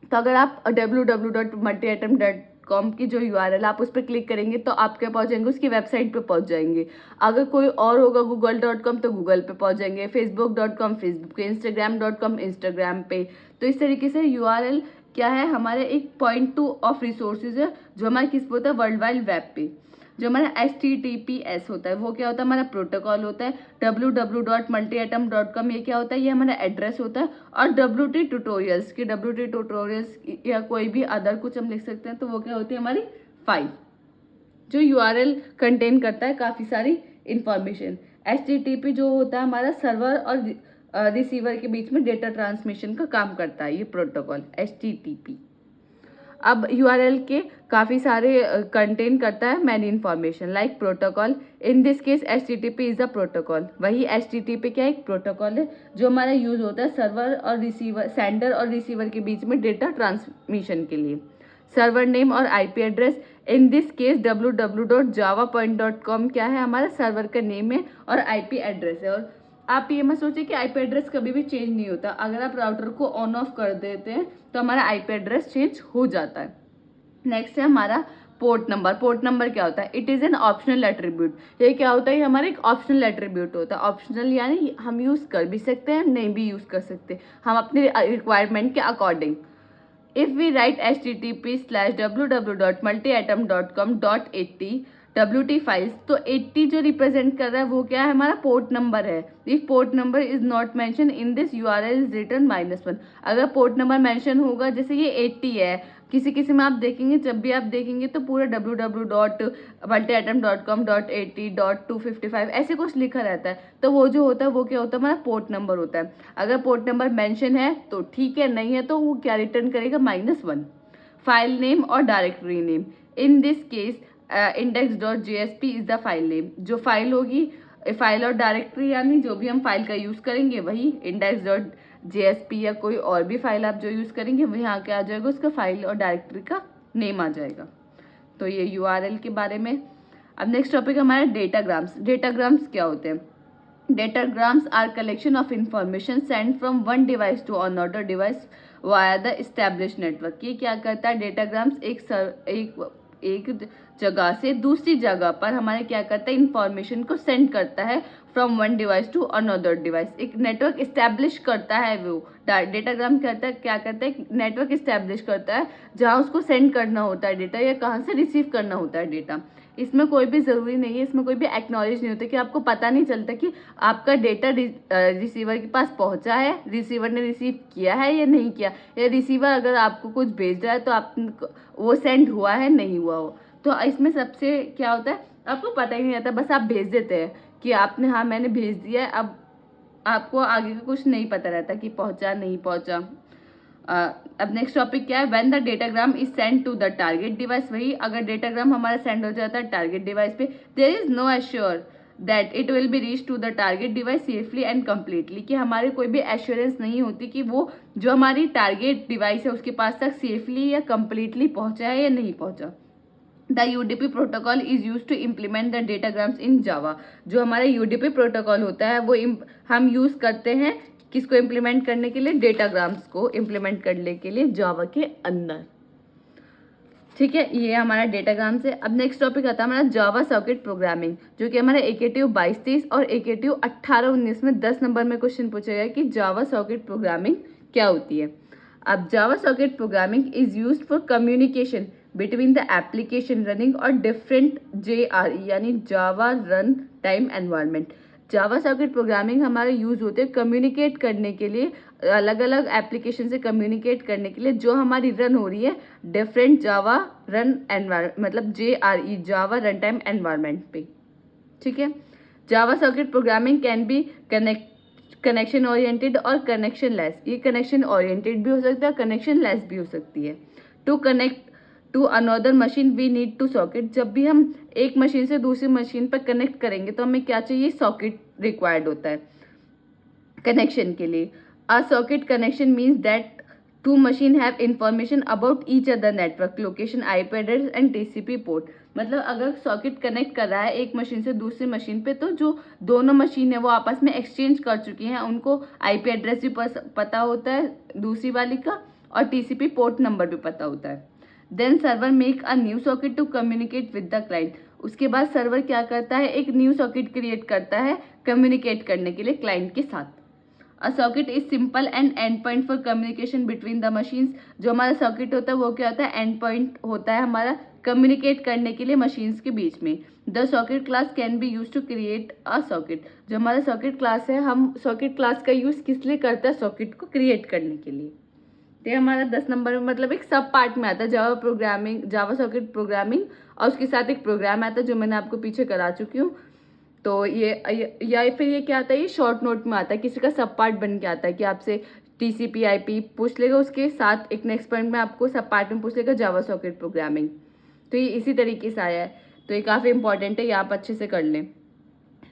तो अगर आप www.multiatom.com की जो URL आप उस पर क्लिक करेंगे तो आप क्या पहुंचेंगे, उसकी वेबसाइट पे पहुंच जाएंगे। अगर कोई और होगा google.com तो गूगल पे पहुंच जाएंगे, facebook.com फेसबुक पे, instagram.com इंस्टाग्राम पे। तो इस तरीके से URL क्या है, हमारे एक पॉइंट टू ऑफ रिसोर्सेज है जो हमारे किस पे होता है, वर्ल्ड वाइड वेब पे। जो हमारा HTTPS होता है वो क्या होता है, हमारा प्रोटोकॉल होता है। www.multiatom.com ये क्या होता है, ये हमारा एड्रेस होता है। और WT ट्यूटोरियल्स की WT ट्यूटोरियल्स या कोई भी अदर कुछ हम लिख सकते हैं तो वो क्या होती है, हमारी फाइल। जो URL कंटेन करता है काफ़ी सारी इंफॉर्मेशन। HTTP जो होता है हमारा सर्वर और रिसीवर के बीच में डेटा ट्रांसमिशन का काम करता है ये प्रोटोकॉल HTTP। अब URL के काफ़ी सारे कंटेन करता है many information like protocol. In this case HTTP is a protocol. वही HTTP क्या एक प्रोटोकॉल है जो हमारा यूज होता है सर्वर और रिसीवर, सेंडर और रिसीवर के बीच में डेटा ट्रांसमिशन के लिए। सर्वर नेम और IP address, in this case www.javapoint.com क्या है, हमारा सर्वर का नेम है और IP एड्रेस है। और आप ये मत सोचिए कि IP एड्रेस कभी भी चेंज नहीं होता, अगर आप राउटर को ऑन ऑफ कर देते हैं तो हमारा IP एड्रेस चेंज हो जाता है। नेक्स्ट है हमारा पोर्ट नंबर। पोर्ट नंबर क्या होता है, it is an optional attribute. ये क्या होता है, ये हमारा एक ऑप्शनल एट्रीब्यूट होता है। ऑप्शनल यानी हम यूज़ कर भी सकते हैं, नहीं भी यूज़ कर सकते, हम अपनी रिक्वायरमेंट के according. If we write http://www.multiatom.com.80 WT files, तो 80 जो रिप्रेजेंट कर रहा है वो क्या है, हमारा पोर्ट नंबर है। If port number is not mention in this URL is return -1। अगर पोर्ट नंबर मेंशन होगा, जैसे ये 80 है, किसी किसी में आप देखेंगे, जब भी आप देखेंगे तो पूरा www.multiatom.com.80.255 ऐसे कुछ लिखा रहता है, तो वो जो होता है वो क्या होता है, हमारा पोर्ट नंबर होता है। अगर पोर्ट नंबर मेंशन है तो ठीक है, नहीं है तो वो क्या रिटर्न करेगा, -1। फाइल नेम और directory name, in this case index.jsp is the file name. जो फाइल होगी, फाइल और डायरेक्टरी यानी जो भी हम फाइल का यूज करेंगे वही index.jsp, या कोई और भी फाइल आप जो यूज करेंगे वही यहाँ के आ जाएगा, उसका फाइल और डायरेक्टरी का नेम आ जाएगा। तो ये URL के बारे में। अब नेक्स्ट टॉपिक हमारा डेटाग्राम्स। डेटाग्राम्स क्या होते हैं, Datagrams are collection of information sent from one device to another device via the established network. ये क्या करता है, डेटाग्राम्स एक जगह से दूसरी जगह पर हमारे क्या करता है, इंफॉर्मेशन को सेंड करता है from one device to another device. एक नेटवर्क इस्टेब्लिश करता है. वो डेटाग्राम क्या करता है, नेटवर्क इस्टेब्लिश करता है जहाँ उसको सेंड करना होता है डेटा, या कहाँ से रिसीव करना होता है डेटा. इसमें कोई भी ज़रूरी नहीं है, इसमें कोई भी एक्नॉलेज नहीं होता कि आपको पता नहीं चलता कि आपका डेटा रिसीवर के पास पहुंचा है, रिसीवर ने रिसीव किया है या नहीं किया, या रिसीवर अगर आपको कुछ भेज रहा है तो आप वो सेंड हुआ है नहीं हुआ हो. तो इसमें सबसे क्या होता है, आपको पता ही नहीं रहता, बस आप भेज देते हैं कि आपने हाँ मैंने भेज दिया है. अब आपको आगे का कुछ नहीं पता रहता कि पहुंचा नहीं पहुंचा. अब नेक्स्ट टॉपिक क्या है, when the datagram is send to the target device. वही अगर डेटाग्राम हमारा सेंड हो जाता है टारगेट डिवाइस पे, there is no assure that it will be reach to the target device safely and completely. कि हमारे कोई भी एश्योरेंस नहीं होती कि वो जो हमारी टारगेट डिवाइस है उसके पास तक सेफली या कम्प्लीटली पहुंचा है या नहीं पहुंचा. The UDP protocol is use to implement the datagrams in Java. जो हमारा UDP प्रोटोकॉल होता है वो हम यूज करते हैं किसको इम्प्लीमेंट करने के लिए, डेटाग्राम्स को इम्प्लीमेंट करने के लिए जावा के अंदर. ठीक है, ये हमारा डेटाग्राम्स है. अब नेक्स्ट टॉपिक आता है हमारा जावा सॉकेट प्रोग्रामिंग, जो कि हमारा AKTU 22-23 और AKTU 18-19 में 10 नंबर में क्वेश्चन पूछा गया कि जावा सॉकेट प्रोग्रामिंग क्या होती है. अब Java socket programming is used for communication between the application running और डिफरेंट JRE यानी Java run time environment. Java socket programming हमारे यूज होते हैं कम्युनिकेट करने के लिए, अलग अलग एप्लीकेशन से कम्युनिकेट करने के लिए जो हमारी रन हो रही है डिफरेंट जावा रन एनवायरनमेंट, मतलब JRE Java run time environment पे. ठीक है, Java socket programming can be connection oriented और कनेक्शन लेस. ये कनेक्शन ओरिएंटेड भी हो सकता है, कनेक्शन लेस भी हो सकती है. To connect to another machine we need to socket. जब भी हम एक मशीन से दूसरी मशीन पर कनेक्ट करेंगे तो हमें क्या चाहिए, सॉकेट रिक्वायर्ड होता है कनेक्शन के लिए. A socket connection means that two machine have information about each other network location, IP address and TCP port. मतलब अगर सॉकेट कनेक्ट कर रहा है एक मशीन से दूसरी मशीन पे, तो जो दोनों मशीन है वो आपस में एक्सचेंज कर चुकी हैं, उनको IP एड्रेस भी पता होता है दूसरी वाली का, और TCP पोर्ट नंबर भी पता होता है. Then server make a new socket to communicate with the client. उसके बाद सर्वर क्या करता है, एक न्यू सॉकेट क्रिएट करता है कम्युनिकेट करने के लिए क्लाइंट के साथ. अ socket is simple and and point for communication between the machines. जो हमारा सॉकेट होता है वो क्या होता है, एंड पॉइंट होता है हमारा कम्युनिकेट करने के लिए मशीन्स के बीच में. The socket class can be use to create a socket. जो हमारा सॉकेट क्लास है, हम सॉकेट क्लास का यूज किस लिए करते हैं, सॉकेट को क्रिएट करने के लिए. तो हमारा 10 नंबर में मतलब एक सब पार्ट में आता है जावा प्रोग्रामिंग, जावा सॉकेट प्रोग्रामिंग, और उसके साथ एक प्रोग्राम आता है जो मैंने आपको पीछे करा चुकी हूँ. तो ये या फिर ये क्या आता है, ये शॉर्ट नोट में आता है, किसी का सब पार्ट बन के आता है कि आपसे TCP IP पूछ लेगा, उसके साथ एक नेक्स्ट पॉइंट में आपको सब पार्ट में पूछ लेगा जावा सॉकेट प्रोग्रामिंग. तो ये इसी तरीके से आया है, तो ये काफ़ी इंपॉर्टेंट है, ये आप अच्छे से कर लें.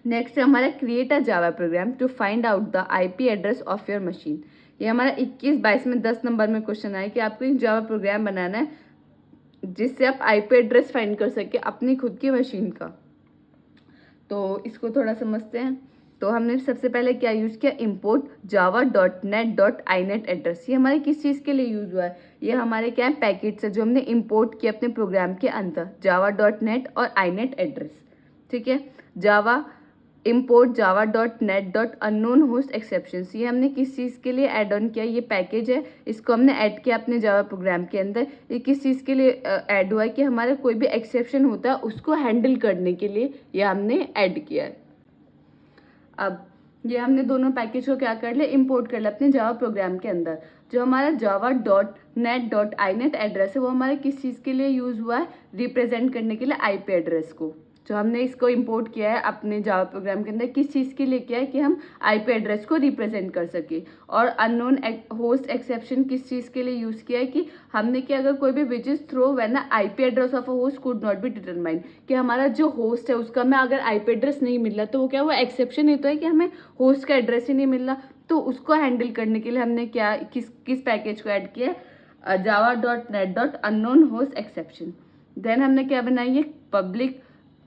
नेक्स्ट है हमारा create a Java program to find out the IP address of your machine. ये हमारा 21-22 में 10 नंबर में क्वेश्चन आया कि आपको एक जावा प्रोग्राम बनाना है जिससे आप IP एड्रेस फाइंड कर सके अपनी खुद की मशीन का. तो इसको थोड़ा समझते हैं. तो हमने सबसे पहले क्या यूज़ किया, इम्पोर्ट java.net.inet एड्रेस. ये हमारे किस चीज़ के लिए यूज़ हुआ है, ये हमारे क्या है पैकेट्स है जो हमने इम्पोर्ट किया अपने प्रोग्राम के अंदर, java.net और inet एड्रेस. ठीक है, जावा इम्पोर्ट java.net.unknown host exceptions. ये हमने किस चीज़ के लिए ऐड ऑन किया, ये पैकेज है, इसको हमने ऐड किया अपने जावा प्रोग्राम के अंदर. ये किस चीज़ के लिए ऐड हुआ है कि हमारा कोई भी एक्सेप्शन होता है उसको हैंडल करने के लिए ये हमने ऐड किया है. अब ये हमने दोनों पैकेज को क्या कर लिया, इम्पोर्ट कर लिया अपने जावा प्रोग्राम के अंदर. जो हमारा java.net.inet एड्रेस है वो हमारे किस चीज़ के लिए यूज़ हुआ है, रिप्रेजेंट करने के लिए IP एड्रेस को. जो हमने इसको इंपोर्ट किया है अपने जावा प्रोग्राम के अंदर किस चीज़ के लिए किया है कि हम IP एड्रेस को रिप्रेजेंट कर सके. और अननोन होस्ट एक्सेप्शन किस चीज़ के लिए यूज़ किया है कि हमने कि अगर कोई भी which is throw when the IP address of a host could not be determined, कि हमारा जो होस्ट है उसका हमें अगर IP एड्रेस नहीं मिल रहा तो वो क्या, वो एक्सेप्शन होता है कि हमें होस्ट का एड्रेस ही नहीं मिल रहा. तो उसको हैंडल करने के लिए हमने क्या किस पैकेज को ऐड किया है, java.net.unknown host exception. देन हमने क्या बनाई है, पब्लिक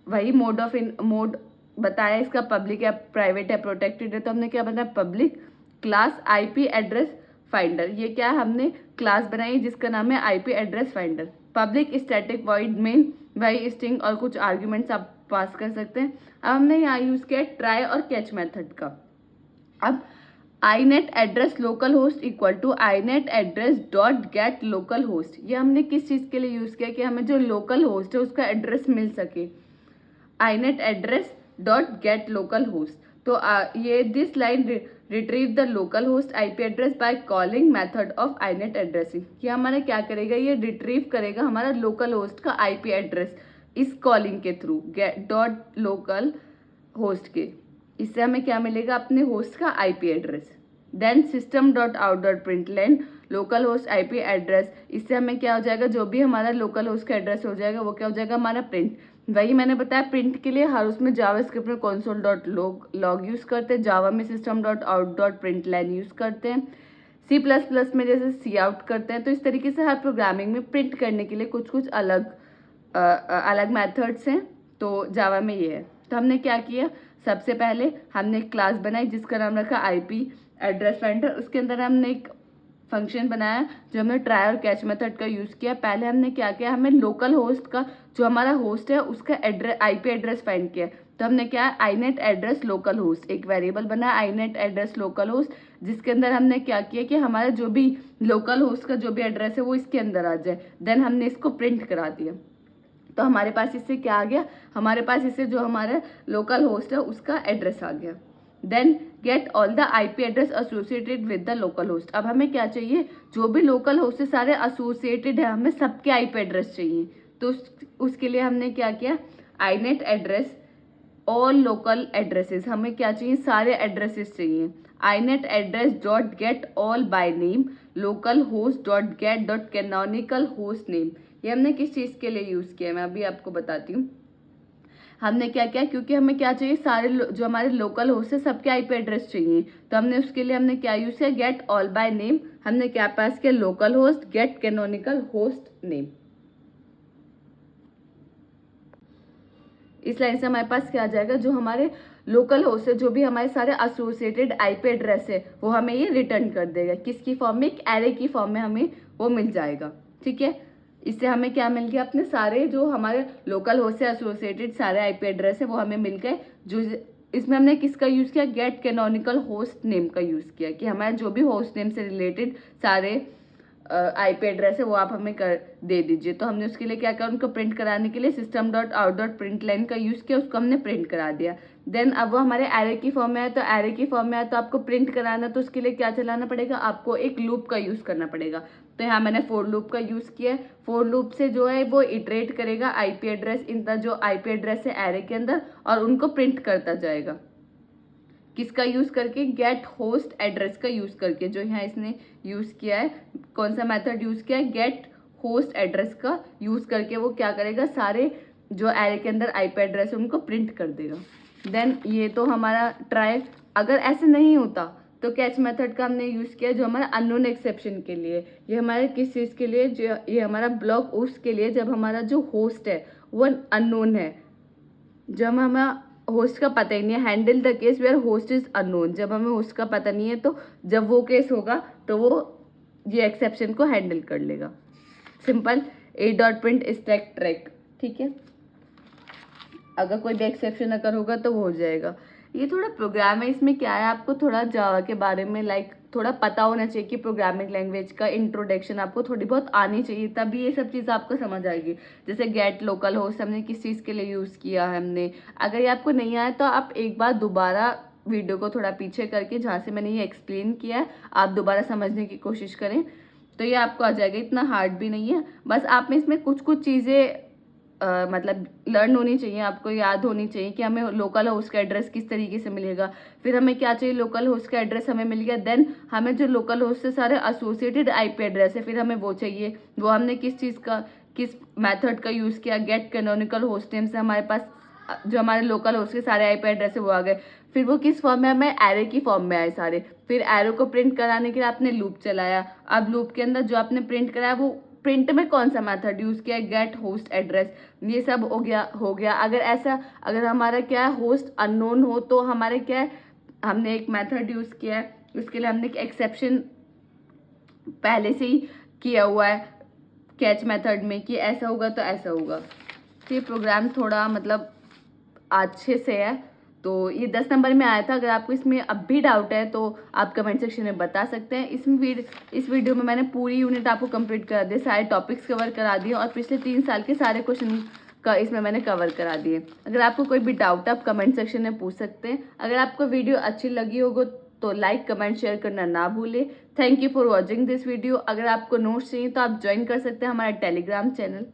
वही मोड बताया इसका पब्लिक है, प्राइवेट है, प्रोटेक्टेड है, तो हमने क्या बताया public class IP address finder. ये क्या है, हमने क्लास बनाई जिसका नाम है IP address finder. Public static void main वही स्ट्रिंग और कुछ आर्ग्यूमेंट्स आप पास कर सकते हैं। अब हमने यहाँ यूज किया ट्राई और कैच मेथड का। अब inet address local host equal to inet address dot get local host, ये हमने किस चीज़ के लिए यूज़ किया कि हमें जो लोकल होस्ट है उसका एड्रेस मिल सके। inet address dot get local host, तो ये this line retrieve the local host IP address by calling method of inet addressing. ये हमारा क्या करेगा, ये रिट्रीव करेगा हमारा लोकल होस्ट का आईपी एड्रेस इस कॉलिंग के through get dot local host के। इससे हमें क्या मिलेगा, अपने होस्ट का IP address. Then system dot out dot print line local host IP address, इससे हमें क्या हो जाएगा, जो भी हमारा लोकल होस्ट का एड्रेस हो जाएगा वो क्या हो जाएगा हमारा प्रिंट। वही मैंने बताया प्रिंट के लिए हर उसमें जावास्क्रिप्ट में कंसोल डॉट लॉग यूज़ करते हैं, जावा में system dot out dot print line use करते हैं, C++ में जैसे सी आउट करते हैं। तो इस तरीके से हर प्रोग्रामिंग में प्रिंट करने के लिए कुछ कुछ अलग मेथड्स हैं, तो जावा में ये है। तो हमने क्या किया, सबसे पहले हमने एक क्लास बनाई जिसका नाम रखा आईपी एड्रेस फाइंडर। उसके अंदर हमने एक फंक्शन बनाया जो हमने ट्राई और कैच मेथड का यूज़ किया। पहले हमने क्या किया, हमें लोकल होस्ट का जो हमारा होस्ट है उसका एड्रेस आईपी एड्रेस फाइंड किया। तो हमने क्या inet एड्रेस लोकल होस्ट एक वेरिएबल बनाया inet एड्रेस लोकल होस्ट, जिसके अंदर हमने क्या किया कि हमारा जो भी लोकल होस्ट का जो भी एड्रेस है वो इसके अंदर आ जाए। देन हमने इसको प्रिंट करा दिया। तो हमारे पास इससे क्या आ गया, हमारे पास इससे जो हमारा लोकल होस्ट है उसका एड्रेस आ गया। Then get all the IP address associated with the local host. अब हमें क्या चाहिए, जो भी लोकल होस्ट है सारे एसोसिएटेड है, हमें सबके आईपी एड्रेस चाहिए। तो उसके लिए हमने क्या किया, inet address all local addresses, हमें क्या चाहिए, सारे एड्रेसेस चाहिए। inet address dot get all by name local host dot gate dot canonical host name. ये हमने किस चीज़ के लिए यूज़ किया है मैं अभी आपको बताती हूँ। हमने क्या किया, क्योंकि हमें क्या चाहिए, सारे जो हमारे लोकल होस्ट है सबके आईपी एड्रेस चाहिए, तो हमने उसके लिए हमने क्या यूज़ किया, गेट ऑल बाय नेम। हमने क्या पास किया, local host get canonical host name. इस लाइन से हमारे पास क्या आ जाएगा, जो हमारे लोकल होस्ट है जो भी हमारे सारे एसोसिएटेड आईपी एड्रेस है वो हमें ये रिटर्न कर देगा। किसकी फॉर्म में, एक एरे की फॉर्म में हमें वो मिल जाएगा। ठीक है, इससे हमें क्या मिल गया, अपने सारे जो हमारे लोकल होस्ट से एसोसिएटेड सारे आईपी एड्रेस है वो हमें मिल गए। जो इसमें हमने किसका यूज़ किया, गेट कैनोनिकल होस्ट नेम का यूज़ किया, कि हमारे जो भी होस्ट नेम से रिलेटेड सारे आईपी एड्रेस है वो आप हमें कर दे दीजिए। तो हमने उसके लिए क्या किया, उनको प्रिंट कराने के लिए system dot out dot print line का यूज़ किया, उसको हमने प्रिंट करा दिया। देन अब वो हमारे एरे की फॉर्म में है, तो एरे की फॉर्म में है तो आपको प्रिंट कराना, तो उसके लिए क्या चलाना पड़ेगा, आपको एक लूप का यूज़ करना पड़ेगा। तो यहाँ मैंने फोर लूप का यूज़ किया है। फोर लूप से जो है वो इटरेट करेगा आईपी एड्रेस, इनका जो आईपी एड्रेस है एरे के अंदर, और उनको प्रिंट करता जाएगा। किसका यूज़ करके, गेट होस्ट एड्रेस का यूज़ करके। जो यहाँ इसने यूज़ किया है, कौन सा मेथड यूज़ किया है, गेट होस्ट एड्रेस का यूज़ करके वो क्या करेगा, सारे जो एरे के अंदर आईपी एड्रेस है उनको प्रिंट कर देगा। देन ये तो हमारा ट्राई। अगर ऐसे नहीं होता तो कैच मेथड का हमने यूज़ किया जो हमारा अननोन एक्सेप्शन के लिए। ये हमारे किस चीज़ के लिए, जो ये हमारा ब्लॉक उसके लिए जब हमारा जो होस्ट है वो अननोन है, जब हमें होस्ट का पता ही नहीं है। Handle the case where host is unknown, जब हमें होस्ट का पता नहीं है तो जब वो केस होगा तो वो ये एक्सेप्शन को हैंडल कर लेगा। सिंपल ए डॉट प्रिंट स्टैक ट्रैक। ठीक है, अगर कोई भी एक्सेप्शन अगर होगा तो वो हो जाएगा। ये थोड़ा प्रोग्राम है, इसमें क्या है, आपको थोड़ा जावा के बारे में थोड़ा पता होना चाहिए कि प्रोग्रामिंग लैंग्वेज का इंट्रोडक्शन आपको थोड़ी बहुत आनी चाहिए, तभी ये सब चीज़ आपको समझ आएगी। जैसे गेट लोकल होस्ट हमने किस चीज़ के लिए यूज़ किया है हमने, अगर ये आपको नहीं आया तो आप एक बार दोबारा वीडियो को थोड़ा पीछे करके जहाँ से मैंने ये एक्सप्लेन किया है आप दोबारा समझने की कोशिश करें तो ये आपको आ जाएगा। इतना हार्ड भी नहीं है, बस आप में इसमें कुछ कुछ चीज़ें मतलब लर्न होनी चाहिए, आपको याद होनी चाहिए कि हमें लोकल होस्ट का एड्रेस किस तरीके से मिलेगा। फिर हमें क्या चाहिए, लोकल होस्ट का एड्रेस हमें मिल गया, देन हमें जो लोकल होस्ट से सारे एसोसिएटेड आईपी एड्रेस है फिर हमें वो चाहिए, वो हमने किस मेथड का यूज़ किया, गेट कैनोनिकल होस्ट नेम से हमारे पास जो हमारे लोकल होस्ट के सारे आईपी एड्रेस है वो आ गए। फिर वो किस फॉर्म में, हमें एरे की फॉर्म में आए सारे। फिर एरो को प्रिंट कराने के लिए आपने लूप चलाया, अब लूप के अंदर जो आपने प्रिंट कराया वो प्रिंट में कौन सा मेथड यूज़ किया है, गेट होस्ट एड्रेस, ये सब हो गया। अगर हमारा क्या है होस्ट अननोन हो तो हमारे क्या है, हमने एक मेथड यूज़ किया है, उसके लिए हमने एक एक्सेप्शन पहले से ही किया हुआ है कैच मेथड में कि ऐसा होगा तो ऐसा होगा। तो ये प्रोग्राम थोड़ा मतलब अच्छे से है, तो ये 10 नंबर में आया था। अगर आपको इसमें अब भी डाउट है तो आप कमेंट सेक्शन में बता सकते हैं। इस वीडियो में मैंने पूरी यूनिट आपको कंप्लीट करा दिया, सारे टॉपिक्स कवर करा दिए और पिछले 3 साल के सारे क्वेश्चन का इसमें मैंने कवर करा दिए। अगर आपको कोई भी डाउट है आप कमेंट सेक्शन में पूछ सकते हैं। अगर आपको वीडियो अच्छी लगी होगी तो लाइक कमेंट शेयर करना ना भूलें। Thank you for watching this video. अगर आपको नोट्स चाहिए तो आप ज्वाइन कर सकते हैं हमारा टेलीग्राम चैनल।